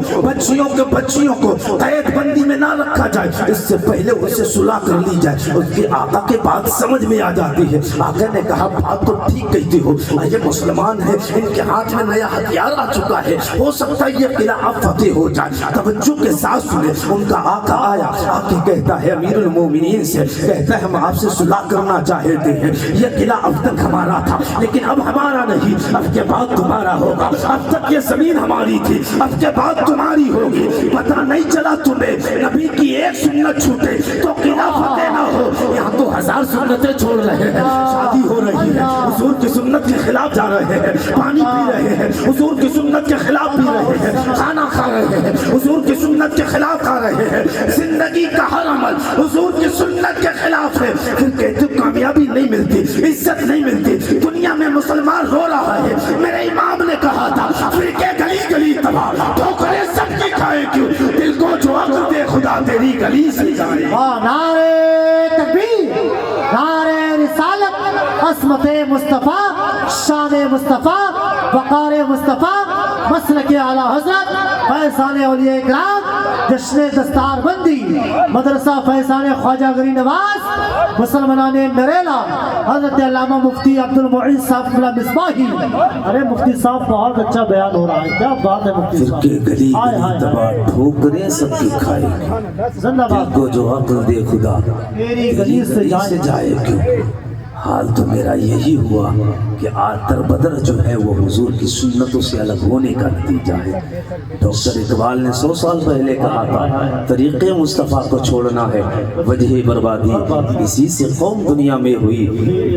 قید بندی میں نہ رکھا جائے، اس سے پہلے اسے صلح کر لی جائے۔ اس کے آقا کے بات سمجھ میں آ جاتی ہے، آقا نے کہا بات تو ٹھیک کہتی ہو، یہ مسلمان ہیں، ان کے ہاتھ میں نیا ہتھیار آ چکا ہے، ہو سکتا ہے یہ قلعہ اب فتح ہو جائے۔ توجہ کے ساتھ سنیں، ان کا آقا آیا، آقا کہتا ہے امیر المومنین سے، کہتا ہے ہم آپ سے صلح کرنا چاہتے ہیں، یہ قلعہ اب تک ہمارا تھا لیکن اب ہمارا نہیں، اب کے بعد تمہارا ہوگا، اب تک یہ زمین ہماری تھی، اب کے بعد تمہاری ہوگی، پتہ نہیں چلا تمہیں نبی کی ایک سنت چھوٹے تو قلعہ فتح نہ ہو، یہاں تو 1000 سنتیں چھوڑ رہے ہیں، شادی ہو رہی ہے، حضور کی سنت کے خلاف جا رہے ہیں، پانی پی رہے ہیں، حضور کی سنت کے خلاف پی رہے ہیں، کھانا کھا رہے ہیں، حضور کی سنت کے خلاف کھا رہے ہیں، زندگی کا ہر عمل حضور کی سنت کے خلاف ہے، پھر کہتے کامیابی نہیں ملتی، عزت نہیں ملتی، دنیا میں مسلمان رو رہا ہے، میرے امام نے کہا تھا فرقے گلی گلی تباہ، ٹھوکریں سب کی کھائے کیوں، دل کو جو عقل دے خدا تیری گلی سے جائے۔ نعرہ تکبیر، نعرہ رسالت، عصمت مصطفیٰ، شان مصطفیٰ، وقار مصطفیٰ، مسلک اعلیٰ حضرت فیضان اولیاء اکرام، جشن دستار بندی مدرسہ فیضان خواجہ گری نواز مسلمانان نریلا، حضرت علامہ مفتی عبد المعز صاحب مصباحی۔ ارے مفتی صاحب بہت اچھا بیان ہو رہا ہے، کیا بات ہے مفتی صاحب، فرقے گلی گلی تباہ، ٹھوکریں سب کی کھائے، زندہ دل باد، کو جو عقل دے خدا میری گلی سے جائے کیوں، حال تو میرا یہی ہوا کہ آتر بدر جو ہے وہ حضور کی سنتوں سے الگ ہونے کا نتیجہ ہے۔ ڈاکٹر اقبال نے 100 سال پہلے کہا تھا طریقے مصطفیٰ کو چھوڑنا ہے وجہ بربادی، اسی سے قوم دنیا میں ہوئی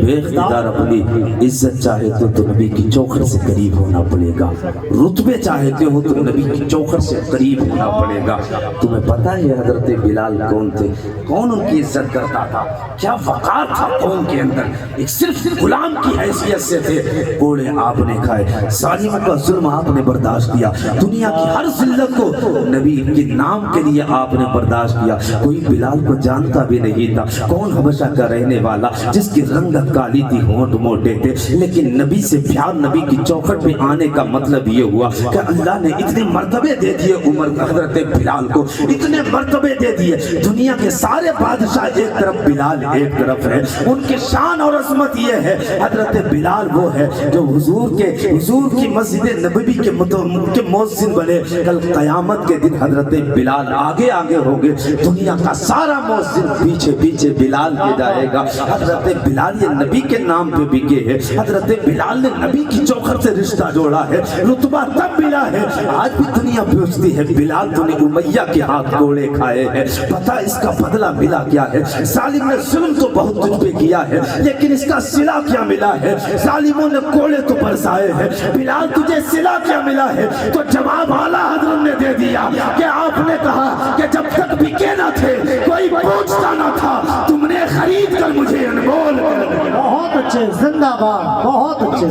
بے اقتدار اپنی، عزت چاہتے تو نبی کی چوکھٹ سے قریب ہونا پڑے گا، رتبے چاہتے ہو تو نبی کی چوکھٹ سے قریب ہونا پڑے گا۔ تمہیں پتہ ہے حضرت بلال کون تھے؟ کون ان کی عزت کرتا تھا؟ کیا وقار تھا قوم کے اندر؟ ایک صرف غلام کی حیثیت سے تھے، کوڑے آپ نے کھائے، ظالموں کا ظلم آپ نے برداشت کیا، دنیا کی ہر ذلت کو نبی کے نام کے لیے آپ نے برداشت کیا۔ کوئی بلال کو جانتا بھی نہیں تھا، کون حبشہ کا رہنے والا جس کی رنگت کالی تھی، ہونٹ موٹے تھے، لیکن نبی سے پیار، نبی کی چوکھٹ پہ آنے کا مطلب یہ ہوا کہ اللہ نے اتنے مرتبے دے دیے عمر حضرت بلال کو، اتنے مرتبے دے دیے۔ دنیا کے سارے بادشاہ ایک طرف، بلال ایک طرف ہے، ان کی شان اور عظمت یہ ہے حضرت بلال وہ ہے جو حضور کی مسجد نبوی کے مؤذن بنے۔ کل قیامت کے دن حضرت بلال آگے آگے ہوگے، دنیا کا سارا مؤذن پیچھے پیچھے بلال کے جائے گا۔ حضرت بلال یہ نبی کے نام پہ بکے ہے، حضرت بلال نے نبی کی چوکھٹ سے رشتہ جوڑا ہے، رتبہ تب ملا ہے۔ آج بھی دنیا پوچھتی ہے بلال تو نے امیہ کے ہاتھ کوڑے کھائے ہیں، پتہ اس کا بدلہ ملا کیا ہے؟ ظالم نے ظلم تو بہت تجھ پہ کیا ہے، لیکن اس کا صلہ کیا ملا ہے؟ ظالموں نے کوڑے تو برسائے ہیں، بلال تجھے صلہ کیا ملا ہے؟ تو جواب اعلیٰ حضرت نے دے دیا کہ آپ نے کہا کہ جب تک بکے نہ تھے کوئی پوچھتا نہ تھا، تم نے خرید کر مجھے انمول کر دیا۔ بہت اچھے، زندہ باد، بہت اچھے،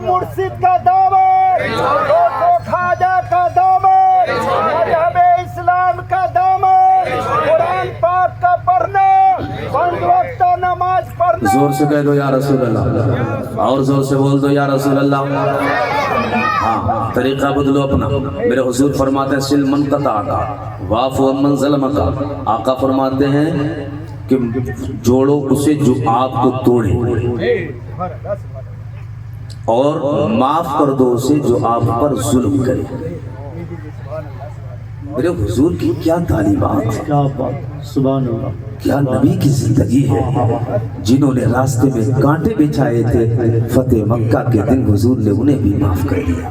مرشد کا دامن، خواجہ کا دامن، مذہب اسلام کا دامن، قرآن پاک کا پڑھنا، 5 وقت نماز پڑھنا۔ زور سے کہہ دو یا رسول اللہ، اور زور سے بول دو یا رسول اللہ۔ ہاں، طریقہ بدلو اپنا۔ میرے حضور فرماتے ہیں سل من قطع کا وعفو عمن ظلم کا۔ آقا فرماتے ہیں کہ جوڑو اسے جو آپ کو توڑے، اور معاف کر دو اسے جو آپ پر ظلم کرے۔ میرے حضور کی کیا تعلیمات، کیا بات، سبحان اللہ، کیا نبی کی زندگی ہے۔ جنہوں نے راستے میں کانٹے بچھائے تھے، فتح مکہ کے دن حضور نے انہیں بھی معاف کر دیا۔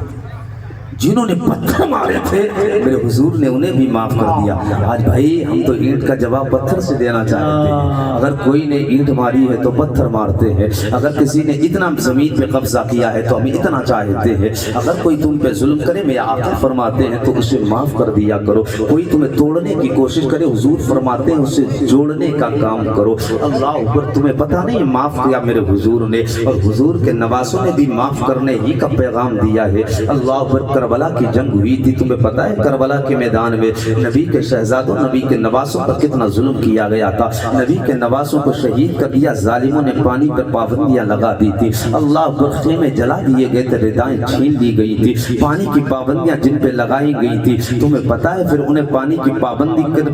جنہوں نے پتھر مارے تھے میرے حضور نے انہیں بھی معاف کر دیا۔ آج بھائی ہم تو اینٹ کا جواب پتھر سے دینا چاہتے ہیں۔ اگر کوئی نے اینٹ ماری ہے تو پتھر مارتے ہیں، اگر کسی نے اتنا زمین پہ قبضہ کیا ہے تو ہم اتنا چاہتے ہیں۔ اگر کوئی تم پہ ظلم کرے میرے آقا فرماتے ہیں تو اسے معاف کر دیا کرو۔ کوئی تمہیں توڑنے کی کوشش کرے حضور فرماتے ہیں اسے جوڑنے کا کام کرو۔ اللہ اکبر، تمہیں پتہ نہیں معاف کیا میرے حضور نے، اور حضور کے نواسوں نے بھی معاف کرنے ہی کا پیغام دیا ہے۔ اللہ اکبر، کربلا کی جنگ ہوئی تھی، تمہیں پتہ ہے کربلا کے میدان میں نبی کے شہزادوں، نبی کے نواسوں پر کتنا ظلم کیا گیا تھا۔ نبی کے نواسوں کو شہید کر دیا، ظالموں نے پانی پر پابندیاں لگا دی تھی۔ اللہ اکبر، خیمے جلا دیے گئے تھے، ردائیں چھین لی گئی تھی، پانی کی پابندیاں جن پہ لگائی گئی تھی۔ تمہیں پتہ ہے پھر انہیں پانی کی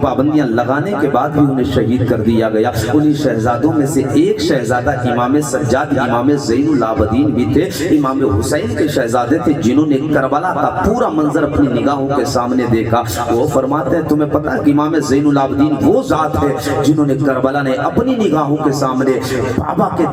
پابندیاں لگانے کے بعد بھی انہیں شہید کر دیا گیا۔ انہی شہزادوں میں سے ایک شہزادہ امام سجاد، امام زین العابدین بھی تھے، امام حسین کے شہزادے تھے، جنہوں نے کربلا کا پورا منظر اپنی نگاہوں کے سامنے دیکھا۔ وہ فرماتے ہیں تمہیں پتہ ہے کہ امام زین العابدین وہ ذات ہے جنہوں نے کربلا نے اپنی نگاہوں کے سامنے بابا کے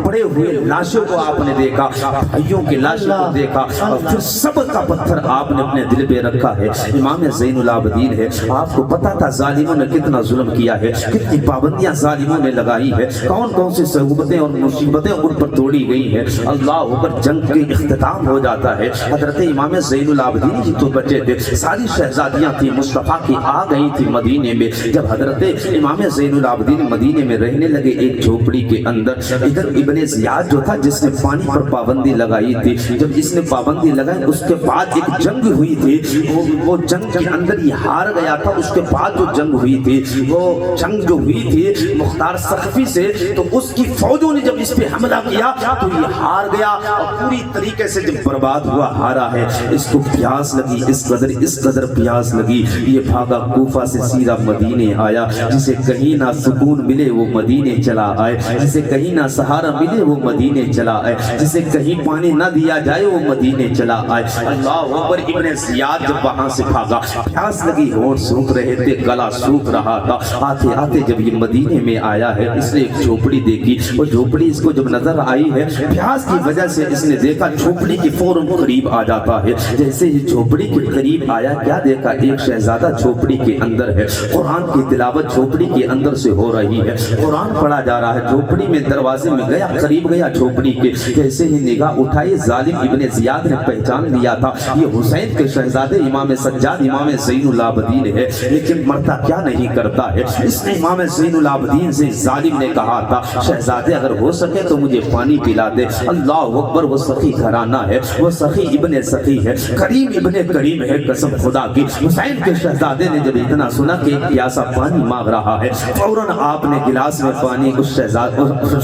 پڑے ہوئے لاشوں کو آپ نے دیکھا، بھائیوں کی لاشوں کو دیکھا، اور پھر صبر کا پتھر آپ نے اپنے دل پہ رکھا ہے۔ امام زین العابدین ہے، آپ کو پتہ تھا ظالموں نے کتنا ظلم کیا ہے، کتنی پابندیاں ظالموں نے لگائی ہے، کون کون سی صعوبتیں اور مصیبتیں ان پر توڑی گئی ہیں۔ اللہ اکبر، جنگ کے اختتام ہو جاتا ہے۔ حضرت امام زین العابدین ہی تو بچے تھے، ساری شہزادیاں تھیں مصطفیٰ کی آ گئی تھی مدینے میں۔ جب حضرت امام زین العابدین مدینے میں رہنے لگے ایک جھوپڑی کے اندر، ادھر ابن زیاد جو تھا جس نے پانی پر پابندی لگائی تھی، جب اس نے پابندی لگائی اس کے بعد ایک جنگ ہوئی تھی، وہ جنگ کے اندر یہ ہار گیا تھا۔ اس کے بعد جو جنگ ہوئی تھی، وہ جنگ جو ہوئی تھی مختار سقفی سے، تو اس کی فوجوں نے جب اس پہ حملہ کیا تو یہ ہار گیا اور پوری طریقے سے جب برباد ہوا، ہارا ہے۔ اس کو پیاس لگی، اس قدر پیاس لگی، یہ بھاگا کوفہ سے سیدھا مدینے آیا۔ جسے کہیں نہ سکون ملے وہ مدینے چلا آئے، جسے کہیں نہ سہارا ملے وہ مدینے چلا آئے، جسے کہیں پانی نہ دیا جائے وہ مدینے چلا آئے۔ اللہ اکبر۔ ابن زیاد جب وہاں سے بھاگا، پیاس لگی، ہونٹ سوکھ رہے تھے، گلا سوکھ رہا تھا، آتے آتے جب یہ مدینے میں آیا ہے، اس نے ایک جھوپڑی دیکھی۔ وہ جھوپڑی اس کو جب نظر آئی ہے، پیاس کی وجہ سے اس نے دیکھا جھوپڑی کے فوراً قریب آ جاتا ہے۔ جیسے ہی جھوپڑی کے قریب آیا، کیا دیکھا؟ ایک شہزادہ جھوپڑی کے اندر ہے، قرآن کی تلاوت جھوپڑی کے اندر سے ہو رہی ہے، قرآن پڑھا جا رہا ہے۔ جھوپڑی میں دروازے میں گیا، قریب گیا جھوپڑی کے، جیسے ہی نگاہ اٹھائی، ظالم ابن زیاد نے پہچان لیا تھا یہ حسین کے شہزادے امام سجاد امام زین العابدین ہے، لیکن مرتا کیا نہیں کرتا ہے۔ اس نے امام زین العابدین سے ظالم نے کہا تھا شہزادے اگر ہو سکے تو مجھے پانی پلا دے۔ اللہ اکبر۔ وہ سخی گھرانہ ہے، وہ سخی ابن سخی ہے، کریم ابن کریم ہے، قسم خدا کی۔ حسین کے شہزادے نے جب اتنا سنا کہ ایک پیاسا پانی مانگ رہا ہے، فوراً آپ نے گلاس میں پانی اس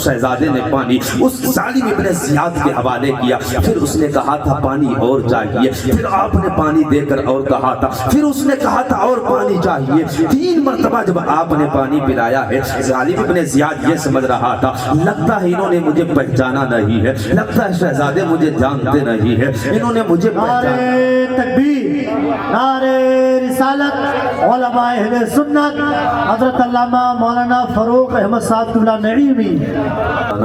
شہزادے نے پانی اس ظالم ابن زیاد کے حوالے کیا۔ پھر اس نے کہا تھا پانی اور چاہیے، پھر آپ نے پانی دے کر اور کہا تھا، پھر اس نے کہا تھا اور پانی چاہیے۔ 3 مرتبہ جب آپ نے پانی پلایا ہے، ظالم ابن زیاد یہ سمجھ رہا تھا لگتا ہے انہوں نے مجھے پہچانا نہیں ہے، لگتا ہے شہزادے مجھے جانتے نہیں ہے، انہوں نے مجھے پہچانا۔ نعرے تکبیر، نعرے رسالت، علماء اہل سنت، حضرت علامہ مولانا فاروق احمد صاحب قبلہ نعیمی۔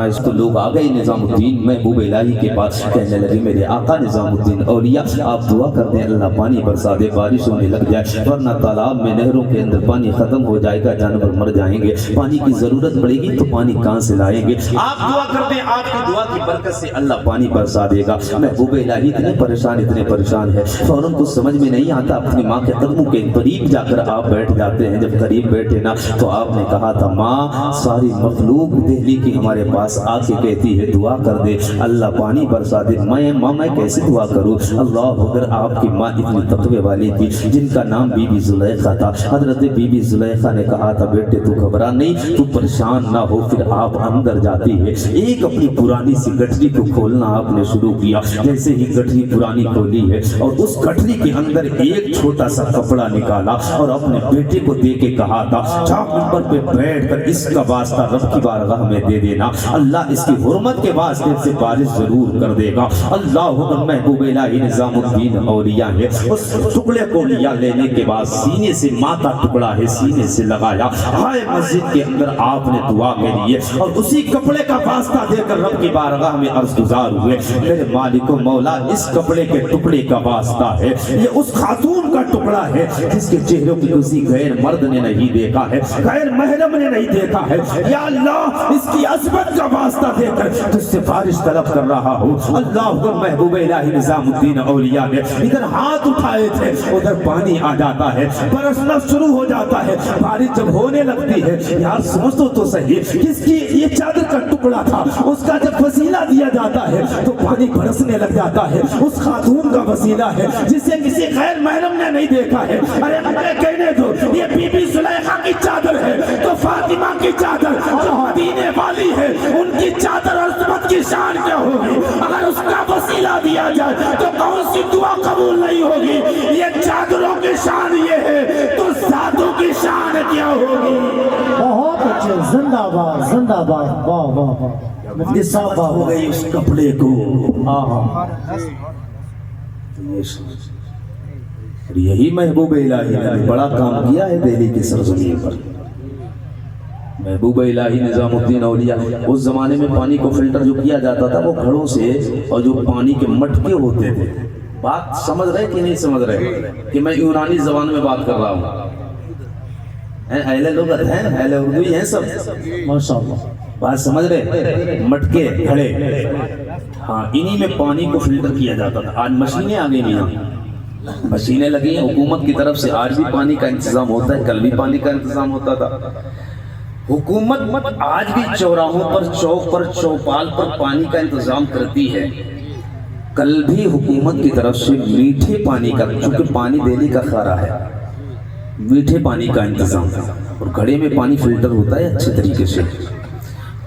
اس کو لوگ آ گئے نظام الدین محبوب الہی کے پاس، کہنے لگے میرے آقا نظام الدین اولیاء آپ دعا کر دیں اللہ پانی برسا دے، بارش ہونے لگ جائے، ورنہ تالاب میں نہروں کے اندر پانی ختم ہو جائے گا، جانور مر جائیں گے، پانی کی ضرورت پڑے گی تو پانی کہاں سے لائیں گے؟ آپ دعا کر دیں، آپ کی دعا کی برکت سے اللہ پانی برسا دے گا۔ محبوب الہی اتنے پریشان ہے، فوراً کچھ سمجھ میں نہیں آتا، اپنی ماں کے قدموں کے قریب جا کر آپ بیٹھ جاتے ہیں۔ جب قریب بیٹھے نا تو آپ نے کہا تھا ماں ساری مخلوق دہلی کی ہمارے پاس آ کے کہتی ہے دعا کر دے اللہ پانی برسا دے۔ میں کیسے دعا کروں؟ اللہ اگر آپ کی ماں اتنی تقوی والی تھی جن کا نام بی بی زلیخا تھا، حضرت بی بی زلیخا نے کہا تھا بیٹے تو گھبرا نہیں، تو پریشان نہ ہو۔ پھر آپ اندر جاتی ہے، ایک اپنی پرانی سی گٹری کو کھولنا آپ نے شروع کیا، جیسے ہی گٹری پرانی کھولی ہے اور اس گٹری کے اندر ایک چھوٹا سا کپڑا نکالا اور اپنے بیٹے کو دے کے کہا تھا چاک نمبر پہ بیٹھ کر اس کا واسطہ رب کی بارگاہ میں دے دینا، اللہ اس کی حرمت کے واسطے سے بارش ضرور کر دے گا۔ اللہ اکبر۔ محبوب الہی نظام الدین اولیاء ہے، اس ٹکڑے کو لیا، لینے کے بعد سینے سے ماں کا ٹکڑا ہے سینے سے لگایا، آئے مسجد کے اندر آپ نے دعا کے لیے اور اسی کپڑے کا واسطہ دے کر رب کی بارگاہ میں عرض گزار ہوئے میرے مالک و مولا اس کپڑے کے ٹکڑے کا واسطہ ہے، یہ اس خاتون کا ٹکڑا ہے جس کے چہروں کی کسی غیر مرد نے نہیں دیکھا ہے، غیر محرم نے نہیں دیکھا ہے، یا اللہ اس کی عظمت کا واسطہ دے کر تجھ سے بارش طلب کر رہا ہوں۔ اللہ اکبر۔ محبوب الہی نظام الدین اولیاء نے ادھر ہاتھ اٹھائے تھے، ادھر پانی آ جاتا ہے، برسنا شروع ہو جاتا ہے، بارش جب ہونے لگتی ہے یار سمجھو تو صحیح کس کی یہ چادر کا ٹکڑا تھا، اس کا جب وسیلہ دیا جاتا ہے تو پانی برسنے لگ جاتا ہے، اس خاتون کا وسیلہ ہے جسے کسی غیر محرم نے نہیں دیکھا ہے۔ ارے مجھے کہنے دو یہ بی بی زلیخا کی چادر ہے تو فاطمہ کی چادر جو مدینے والی ہے ان کی چادر عظمت کی شان کیا ہوگی؟ اگر اس کا وسیلہ دیا جائے تو کون سی دعا قبول نہیں ہوگی؟ یہ چادروں کی شان یہ ہے تو ذاتوں کی شان کیا ہوگی؟ بہت اچھے، زندہ باد زندہ باد، واہ واہ واہ، مفتی صاحب ہو گئی اس کپڑے کو۔ اور یہی محبوب الہی نے بڑا کام کیا ہے دہلی کی سرزمین پر۔ محبوب الہی نظام الدین اولیاء اس زمانے میں پانی کو فلٹر جو کیا جاتا تھا وہ گھڑوں سے اور جو پانی کے مٹکے ہوتے تھے۔ بات سمجھ رہے کہ نہیں سمجھ رہے کہ میں یونانی زبان میں بات کر رہا ہوں؟ اہل لغت ہیں، اہل اردو ہیں سب، ماشاءاللہ۔ بات سمجھ رہے؟ مٹکے گھڑے، ہاں انہی میں پانی کو فلٹر کیا جاتا تھا۔ آج مشینیں آ گئی ہیں، مشینیں لگی ہیں حکومت کی طرف سے، آج بھی پانی کا انتظام ہوتا ہے، کل بھی پانی کا انتظام ہوتا تھا۔ حکومت آج بھی چوراہوں پر، چوک پر، چوپال پر پانی کا انتظام کرتی ہے۔ کل بھی حکومت کی طرف سے میٹھے پانی کا، چونکہ پانی دہلی کا کھارا ہے، میٹھے پانی کا انتظام، اور گھڑے میں پانی فلٹر ہوتا ہے اچھے طریقے سے۔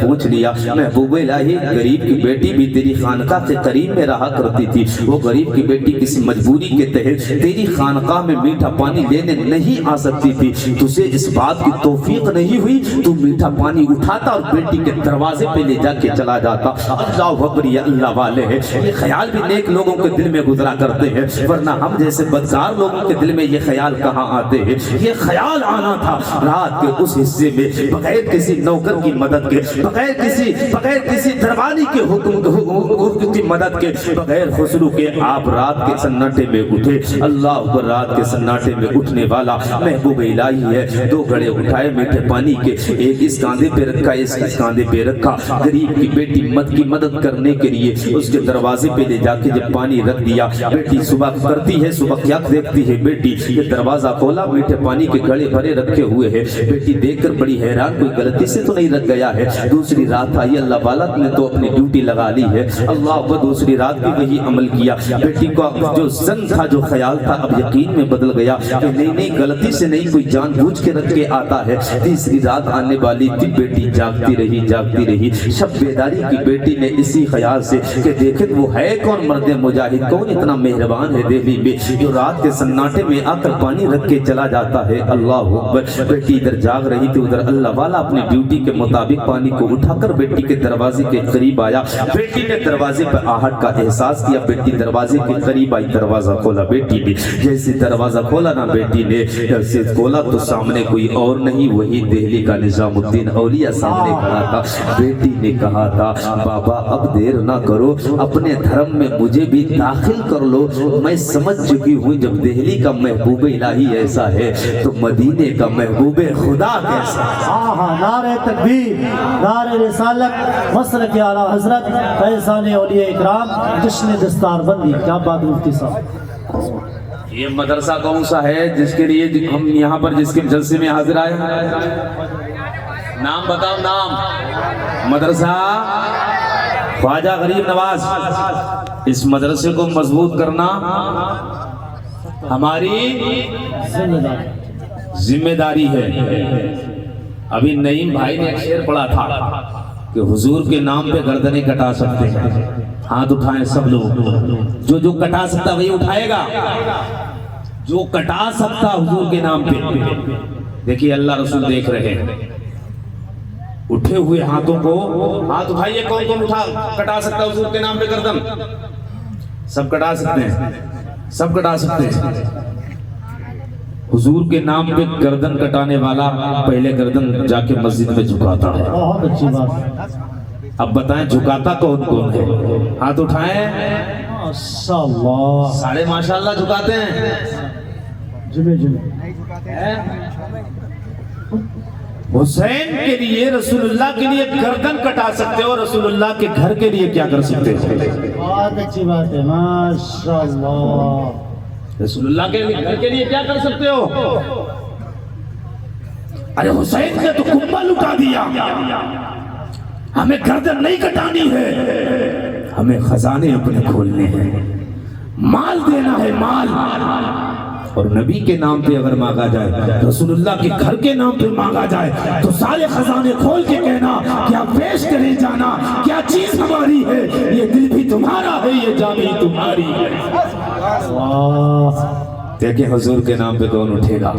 پوچھ لیا محبوب الہی غریب کی بیٹی بھی تیری خانقاہ کے قریب میں رہا کرتی تھی، وہ غریب کی بیٹی کسی مجبوری کے تحت تیری خانقاہ میں میٹھا پانی لینے نہیں آ سکتی تھی، تجھے اس بات کی توفیق نہیں ہوئی، تو میٹھا پانی اٹھاتا اور بیٹی کے دروازے پہ لے جا کے چلا جاتا۔ اللہ اکبر، یہ اللہ والے ہیں۔ یہ خیال بھی نیک لوگوں کے دل میں گزرا کرتے ہیں، ورنہ ہم جیسے بدکار لوگوں کے دل میں یہ خیال کہاں آتے ہیں۔ یہ خیال آنا تھا رات کے اس حصے میں بغیر کسی نوکر کی مدد کے، بغیر کسی دربانی کے حکم کی مدد کے، بغیر خسرو کے آپ رات کے سناٹے میں اٹھے۔ اللہ اکبر، رات کے سناٹے میں اٹھنے والا محبوب الہی ہے۔ دو گھڑے اٹھائے میٹھے پانی کے، ایک اس کاندھے پہ رکھا، اس کاندھے پہ رکھا، غریب کی بیٹی کی مدد کرنے کے لیے اس کے دروازے پہ لے جا کے جب پانی رکھ دیا، بیٹی صبح کرتی ہے، صبح کیا دیکھتی ہے بیٹی، یہ دروازہ کھولا، میٹھے پانی کے گھڑے بھرے رکھے ہوئے ہیں۔ بیٹی دیکھ کر بڑی حیران، کوئی غلطی سے تو نہیں رکھ گیا ہے؟ دوسری رات آئی، اللہ والا نے تو اپنی ڈیوٹی لگا لی ہے۔ اللہ کو دوسری رات بھی وہی عمل کیا۔ بیٹی کو جو زن تھا، جو خیال تھا، اب یقین میں بدل گیا کہ نہیں غلطی سے نہیں، کوئی جان بوجھ کے رکھ کے آتا ہے۔ تیسری رات آنے والی تھی، بیٹی جاگتی رہی۔ شب بیداری کی بیٹی نے اسی خیال سے کہ دیکھیں وہ ہے کون مرد مجاہد، کون اتنا مہربان ہے دہلی میں جو رات کے سناٹے میں آ کر پانی رکھ کے چلا جاتا ہے۔ اللہ اکبر، بیٹی ادھر جاگ رہی تھی، ادھر اللہ والا اپنی ڈیوٹی کے مطابق پانی کو اٹھا کر بیٹی کے دروازے کے قریب آیا۔ بیٹی نے دروازے پر آہٹ کا احساس کیا، بیٹی دروازے کے قریب آئی، دروازہ کھولا بیٹی نے۔ جیسے دروازہ کھولا نا بیٹی نے، جیسے کھولا تو سامنے کوئی اور نہیں، وہی دہلی کا نظام الدین اولیاء سامنے کھڑا تھا۔ بیٹی نے کہا تھا، بابا اب دیر نہ کرو، اپنے دھرم میں مجھے بھی داخل کر لو۔ میں سمجھ چکی ہوں جب دہلی کا محبوب الہی ایسا ہے تو مدینے کا محبوب خدا کیسا ہے؟ نعرہ تکبیر، نعرہ رسالت، مسلک اعلیٰ حضرت فیضان اولیاء اکرام، جشن دستار بندی۔ کیا بات مفتی صاحب؟ یہ مدرسہ کون سا ہے جس کے لیے ہم یہاں پر جس کے جلسے میں حاضر آئے؟ نام بتاؤ، نام؟ مدرسہ خواجہ غریب نواز۔ اس مدرسے کو مضبوط کرنا ہماری ذمہ داری ہے۔ ابھی نعیم بھائی نے ایک شعر پڑھا تھا کہ حضور کے نام پہ گردنیں کٹا سکتے ہیں، ہاتھ اٹھائیں سب لوگ، جو کٹا سکتا وہی اٹھائے گا، جو کٹا سکتا حضور کے نام پہ۔ دیکھیے اللہ رسول دیکھ رہے ہیں، اٹھے ہوئے ہاتھوں کو ہاتھ اٹھائیے، کون کٹا سکتا حضور کے نام پہ گردن؟ سب کٹا سکتے ہیں، سب کٹا سکتے ہیں۔ حضور کے نام پہ گردن کٹانے والا پہلے گردن جا کے مسجد میں جھکاتا ہے۔ بہت اچھی بات۔ اب بتائیں جھکاتا کون ہے؟ ہاتھ اٹھائیں، ماشاءاللہ، سارے ماشاءاللہ جھکاتے ہیں۔ حسین کے لیے، رسول اللہ کے لیے گردن کٹا سکتے ہو، رسول اللہ کے گھر کے لیے کیا کر سکتے ہو؟ بہت اچھی بات ہے، ماشاءاللہ۔ رسول اللہ کے گھر کے لیے کیا کر سکتے ہو؟ ارے حسین نے تو کنبہ لٹا دیا، ہمیں گردن نہیں کٹانی ہے، ہمیں خزانے اپنے کھولنے ہیں، مال دینا ہے، مال۔ اور نبی کے نام پہ اگر مانگا جائے، رسول اللہ کے گھر کے نام پہ مانگا جائے تو سارے خزانے کھول کے کہنا کیا پیش کرے جانا، کیا چیز ہماری ہے، یہ دل بھی تمہارا ہے، یہ جان بھی تمہاری ہے۔ دیکھیں حضور کے نام پہ کون اٹھے گا؟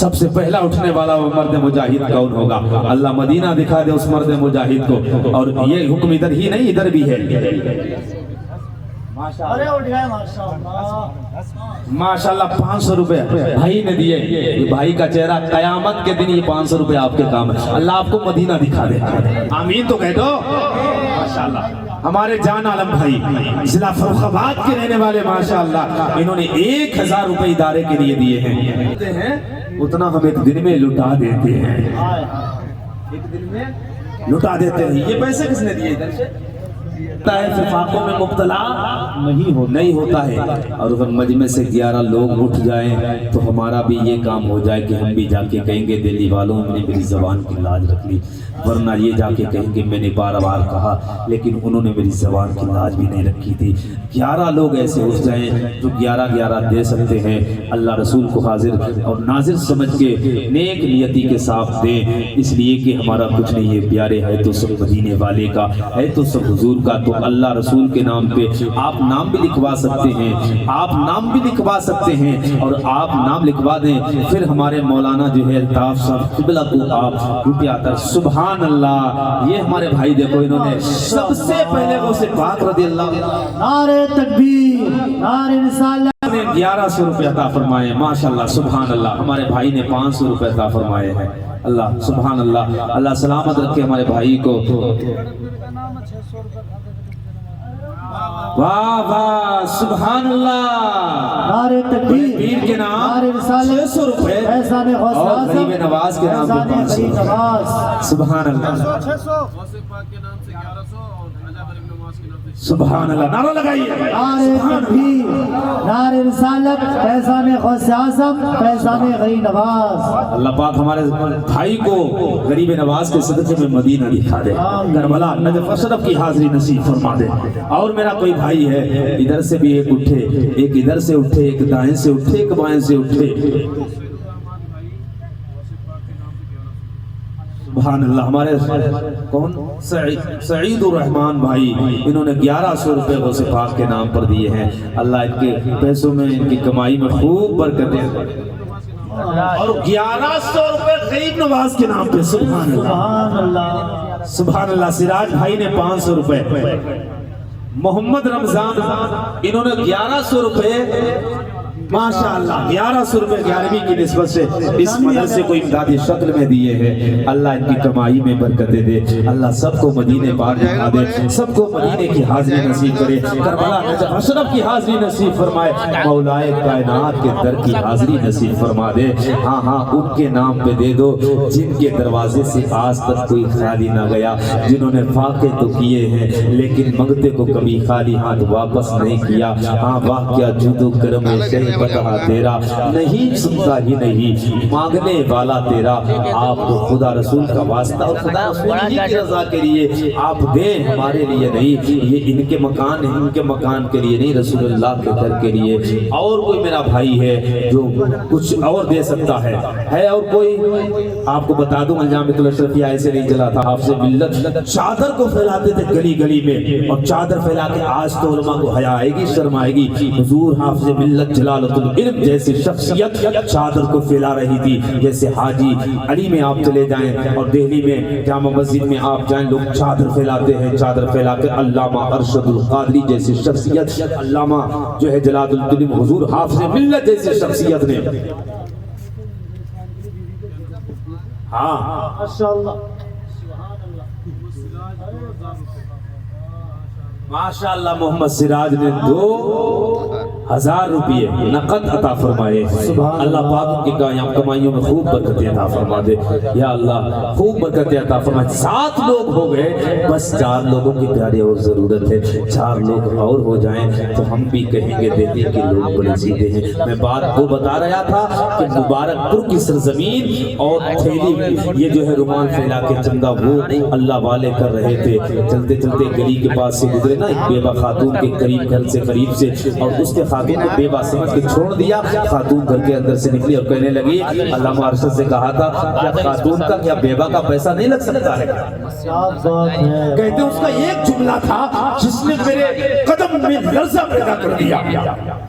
سب سے پہلا اٹھنے والا وہ مرد مجاہد کون ہوگا؟ اللہ مدینہ دکھا دے اس مرد مجاہد کو۔ اور یہ حکم ادھر ہی نہیں، ادھر بھی ہے۔ ماشاءاللہ 500 روپے بھائی نے دیے، یہ بھائی کا چہرہ قیامت کے دن یہ 500 روپے آپ کے کام ہے۔ اللہ آپ کو مدینہ دکھا دے، آمین تو کہہ دو۔ ماشاءاللہ ہمارے جان عالم بھائی ضلع فروخ آباد کے رہنے والے، ماشاءاللہ انہوں نے 1000 روپے ادارے کے لیے دیے ہیں۔ اتنا ہم ایک دن میں لٹا دیتے ہیں، ایک دن میں لٹا دیتے ہیں۔ یہ پیسے کس نے دیے ادھر سے؟ فاقوں میں مبتلا نہیں ہوتا ہے. اور اگر مجمع سے 11 لوگ اٹھ جائیں تو ہمارا بھی یہ کام ہو جائے کہ ہم بھی جا کے کہیں گے دلی والوں نے میری زبان کی لاج رکھ لی، ورنہ یہ جا کے کہیں گے میں نے بار بار کہا لیکن انہوں نے میری زبان کی لاج بھی نہیں رکھی تھی. 11 لوگ ایسے اٹھ جائیں جو 11 دے سکتے ہیں، اللہ رسول کو حاضر اور ناظر سمجھ کے نیک نیتی کے ساتھ دیں، اس لیے کہ ہمارا کچھ نہیں ہے پیارے، ہے تو سب مدینے والے کا، ہے تو سب حضور کا. تو اللہ رسول کے نام پہ آپ نام بھی لکھوا سکتے ہیں، آپ نام بھی لکھوا سکتے ہیں، اور آپ نام لکھوا دیں پھر ہمارے مولانا جو ہے الطاف صاحب قبلہ کو آپ روپیہ آتا ہے. سبحان اللہ. یہ ہمارے بھائی دیکھو انہوں نے سب سے پہلے غوث پاک رضی اللہ نعرہ تکبیر، نعرہ رسالت نے 1100 روپے عطا فرمائے. ماشاءاللہ سبحان اللہ. ہمارے بھائی نے 500 روپے عطا فرمائے ہیں. اللہ سبحان اللہ. اللہ سلامت رکھے ہمارے بھائی کو. واہ واہ سبحان اللہ. نعرہ تکبیر، پیر کے نام نعرہ رسالت 600 روپے احسان غوث اور اعظم، غریب نواز کے نام پہ احسان 500. غریب نواز. سبحان اللہ 600 سبحان اللہ. نعرہ لگائیے. نعرہ تکبیر، نعرہ رسالت احسان غوث اعظم، احسان غریب نواز. اللہ پاک ہمارے بھائی کو غریب نواز کے صدقے میں مدینہ دکھا دے، کربلا نجف اشرف کی حاضری نصیب فرما دے. اور میرا کوئی بھائی ہے ادھر سے بھی ایک اٹھے، ایک ادھر سے اٹھے، ایک دائیں سے اٹھے، ایک بائیں سے اٹھے. سبحان اللہ. ہمارے کون سعید الرحمان بھائی، انہوں نے 1100 روپے غوث پاک کے نام پر دیے ہیں. اللہ ان کے پیسوں میں، ان کی کمائی میں خوب برکتیں، اور 1100 روپے غریب نواز کے نام پہ. سبحان اللہ سبحان اللہ. سبحان اللہ. سراج بھائی نے 500 روپے. محمد رمضان انہوں نے 1100 روپے. ماشاءاللہ 1100 روپے 11ویں کی نسبت سے اس مدرسے کو امدادی شکل میں دیے ہیں. اللہ ان کی کمائی میں برکتیں دے. اللہ سب کو مدینے پار دکھا دے، سب کو مدینے کی حاضری نصیب کرے، کربلا نجف اشرف کی حاضری نصیب فرمائے، مولائے کائنات کے در کی حاضری نصیب فرما دے. ہاں ہاں ان کے نام پہ دے دو جن کے دروازے سے آج تک کوئی خالی نہ گیا، جنہوں نے فاقے تو کیے ہیں لیکن منگتے کو کبھی خالی ہاتھ واپس نہیں کیا. ہاں واہ کیا جود و کرم ہے بتا تیرا، نہیں سنتا ہی نہیں مانگنے والا تیرا. آپ کو خدا رسول کا واسطہ اور خدا رسول کی رضا کے لیے آپ دیں، ہمارے لیے نہیں. یہ ان کے مکان ہیں، ان کے مکان کے لیے نہیں، رسول اللہ کے گھر کے لیے. اور کوئی میرا بھائی ہے جو کچھ اور دے سکتا ہے اور کوئی؟ آپ کو بتا دوں الجامعۃ الاشرفیہ ایسے نہیں چلا تھا. آپ سے ملت چادر کو پھیلاتے تھے گلی گلی میں، اور چادر پھیلا کے آج تو علماء کو حیا آئے گی، شرم آئے گی. حضور حافظ ملت جلالۃ العلم جیسی شخصیت چادر کو پھیلا رہی تھی. جیسے حاجی علی میں آپ چلے جائیں اور دہلی میں جامع مسجد میں آپ جائیں، لوگ چادر پھیلاتے ہیں. چادر پھیلا کے علامہ ارشد القادری جیسی شخصیت، علامہ جو ہے جلال الدین حضور حافظ ملت جیسی شخصیت نے. ہاں ماشاءاللہ. ماشاءاللہ. محمد سراج نے 2000 روپے نقد عطا فرمائے. اللہ پاک کی کمائیوں میں خوب برکتیں عطا فرما دے. یا اللہ خوب برکتیں عطا فرما. 7 لوگ ہو گئے، بس 4 لوگوں کی پیاری اور ضرورت ہے. 4 لوگ اور ہو جائیں تو ہم بھی کہیں گے دیتے کہ لوگ بڑے سیدھے ہیں. میں بات کو بتا رہا تھا کہ مبارک پور کی سرزمین اور تھیلی یہ جو ہے رومال پھیلا کے چندہ وہ اللہ والے کر رہے تھے. چلتے چلتے گلی کے پاس سے گزرے نا ایک بیوہ خاتون کے قریب گھر سے قریب سے، اور اس کے خاتون کو بیوہ سمجھ کے چھوڑ دیا. خاتون گھر کے اندر سے نکلی اور کہنے لگی، علامہ ارشد سے کہا تھا کیا خاتون کا کیا بیوہ کا پیسہ نہیں لگ سکتا ہے؟ کہتے اس کا ایک جملہ تھا جس نے میرے قدم میں لرزہ پیدا کر دیا،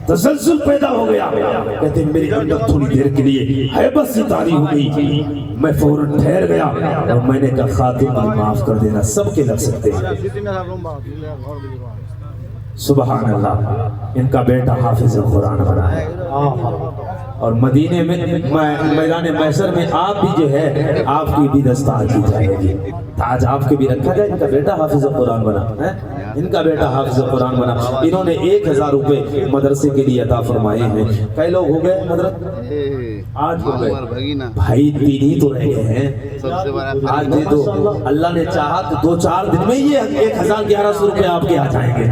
تزلزل پیدا ہو گیا. کہتے میری اندر تھوڑی دیر کے لیے ہیبت سی طاری ہو گئی. میں فوراً ٹھہر گیا اور میں نے کہا خاتون مجھے معاف کر دینا، سب کے لگ سکتے ہیں. سبحان اللہ. ان کا بیٹا حافظ قرآن بنا ہے، اور مدینے میں میدان محشر میں آپ بھی جو ہے آپ کی بھی دستار کی جائے گی، تاج آپ کے بھی رکھا جائے. ان کا بیٹا حافظ قرآن بنا ہے. ان کا بیٹا حافظ قرآن بنا. انہوں نے 1000 روپے مدرسے کے لیے عطا فرمائے ہیں. کئی لوگ ہو گئے حضرت؟ آج ہو گئے بھائی، 3 ہی تو رہ گئے ہیں. آج دے دو. اللہ نے چاہا تو 2-4 دن میں یہ 1100 روپے آپ کے آ جائیں گے.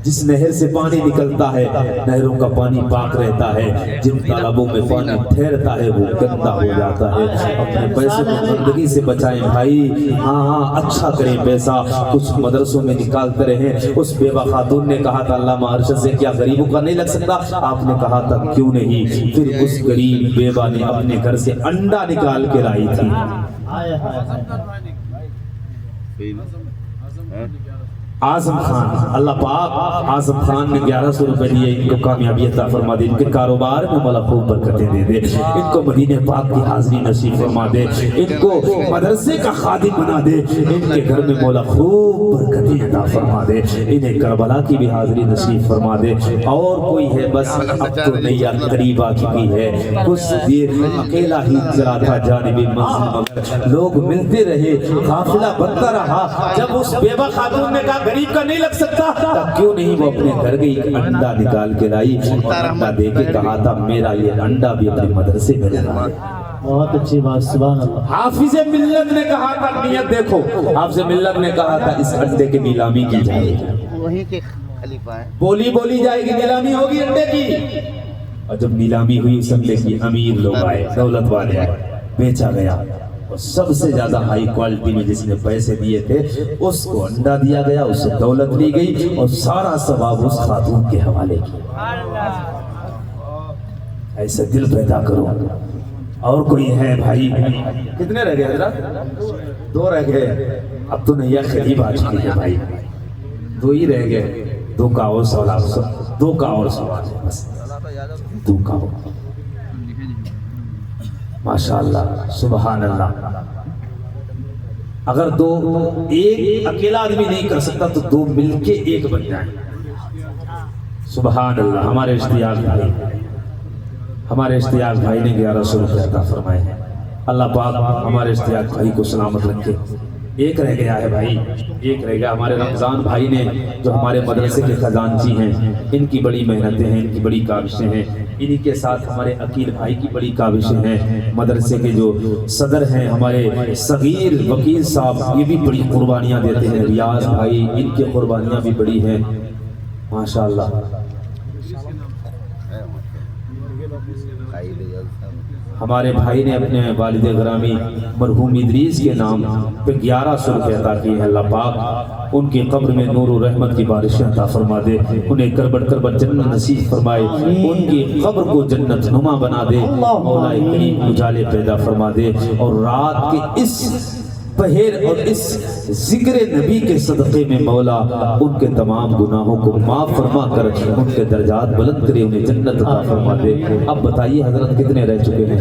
جس نہر سے پانی نکلتا ہے نہروں کا پانی پاک رہتا ہے، جن تالابوں میں پانی ٹھہرتا ہے وہ گندا ہو جاتا ہے. اپنے پیسے کو گندگی سے بچائیں بھائی. ہاں اچھا کریں، پیسہ کچھ مدرسوں میں نکالتے رہیں. اس بیوہ خاتون نے کہا تھا علامہ ارشد سے کیا غریبوں کا نہیں لگ سکتا؟ آپ نے کہا تھا کیوں نہیں. پھر اس غریب بیوہ نے اپنے گھر سے انڈا نکال کے لائی تھی. اعظم خان، اللہ پاک اعظم خان نے 1100 روپے دیے. ان کو کامیابی عطا فرما دے، ان کے کاروبار میں مولا خوب برکتیں دے دے. ان کو مدینہ پاک کی حاضری نصیب فرما دے، ان کو مدرسے کا خادم بنا دے. ان کے گھر میں مولا خوب برکتیں عطا فرما دے. انہیں کربلا کی بھی حاضری نصیب فرما دے. اور کوئی ہے بس اب تو نیا قریب آ چکی ہے. کچھ دیر اکیلا ہی چلا تھا جانب منزل، مگر لوگ ملتے رہے، قافلہ بنتا رہا. جب اس بیوہ خاتون نے کہا غریب کا نہیں لگ سکتا، تب کیوں نہیں وہ اپنے گھر گئی، انڈا نکال کے لائی اور انڈا دے کے کہا تھا میرا یہ انڈا بھی اپنے مدرسے میں لگا. بہت اچھی بات، سبحان اللہ. حافظ ملت نے کہا تھا، نیت دیکھو، حافظ ملت نے کہا تھا اس انڈے کی نیلامی کی جائے گی. وہیں کے خلیفہ ہیں. بولی جائے گی، نیلامی ہوگی انڈے کی. اور جب نیلامی ہوئی اس انڈے کی، امیر لوگ آئے، دولت والے آئے، بیچا گیا. اور سب سے زیادہ ہائی کوالٹی میں جس نے پیسے دیے تھے اس کو انڈا دیا گیا، اس سے دولت لی گئی اور سارا ثواب اس خاتون کے حوالے کیا. ایسے دل پیدا کرو. اور کوئی ہے بھائی؟ کتنے رہ گئے حضرت؟ 2 رہ گئے. اب تو نیا قریب آ چکی ہے بھائی. 2 ہی رہ گئے. 2 کا اور سوال، 2 کا اور سوال ہے بس. 2 کا اور. ماشاءاللہ، سبحان اللہ. اگر 2 ایک اکیلا آدمی نہیں کر سکتا تو 2 مل کے 1 بن جائیں. سبحان اللہ. ہمارے اشتیاق بھائی نے 1100 روپے عطا فرمائے ہیں. اللہ پاک ہمارے اشتیاق بھائی کو سلامت رکھے. 1 رہ گیا ہے بھائی، 1 رہ گیا. ہمارے رمضان بھائی نے جو ہمارے مدرسے کے خزانچی ہیں، ان کی بڑی محنتیں ہیں، ان کی بڑی کاوشیں ہیں. انہی کے ساتھ ہمارے عقیل بھائی کی بڑی کاوشیں ہیں. مدرسے کے جو صدر ہیں ہمارے صغیر وکیل صاحب، یہ بھی بڑی قربانیاں دیتے ہیں. ریاض بھائی، ان کی قربانیاں بھی بڑی ہیں ماشاءاللہ. ہمارے بھائی نے اپنے والد گرامی مرحوم ادریس کے نام پہ 1100 روپے عطا کیے ہیں. اللہ پاک ان کی قبر میں نور و رحمت کی بارشیں عطا فرما دے، انہیں کربٹ کربٹ جنت نصیب فرمائے، ان کی قبر کو جنت نما بنا دے. مولا کریم اجالے پیدا فرما دے. اور رات کے اس پہر اور اس ذکر نبی کے صدقے میں مولا ان کے تمام گناہوں کو معاف فرما کر ان کے درجات بلند کرے، انہیں جنت عطا فرما دے. اب بتائیے حضرت کتنے رہ چکے ہیں؟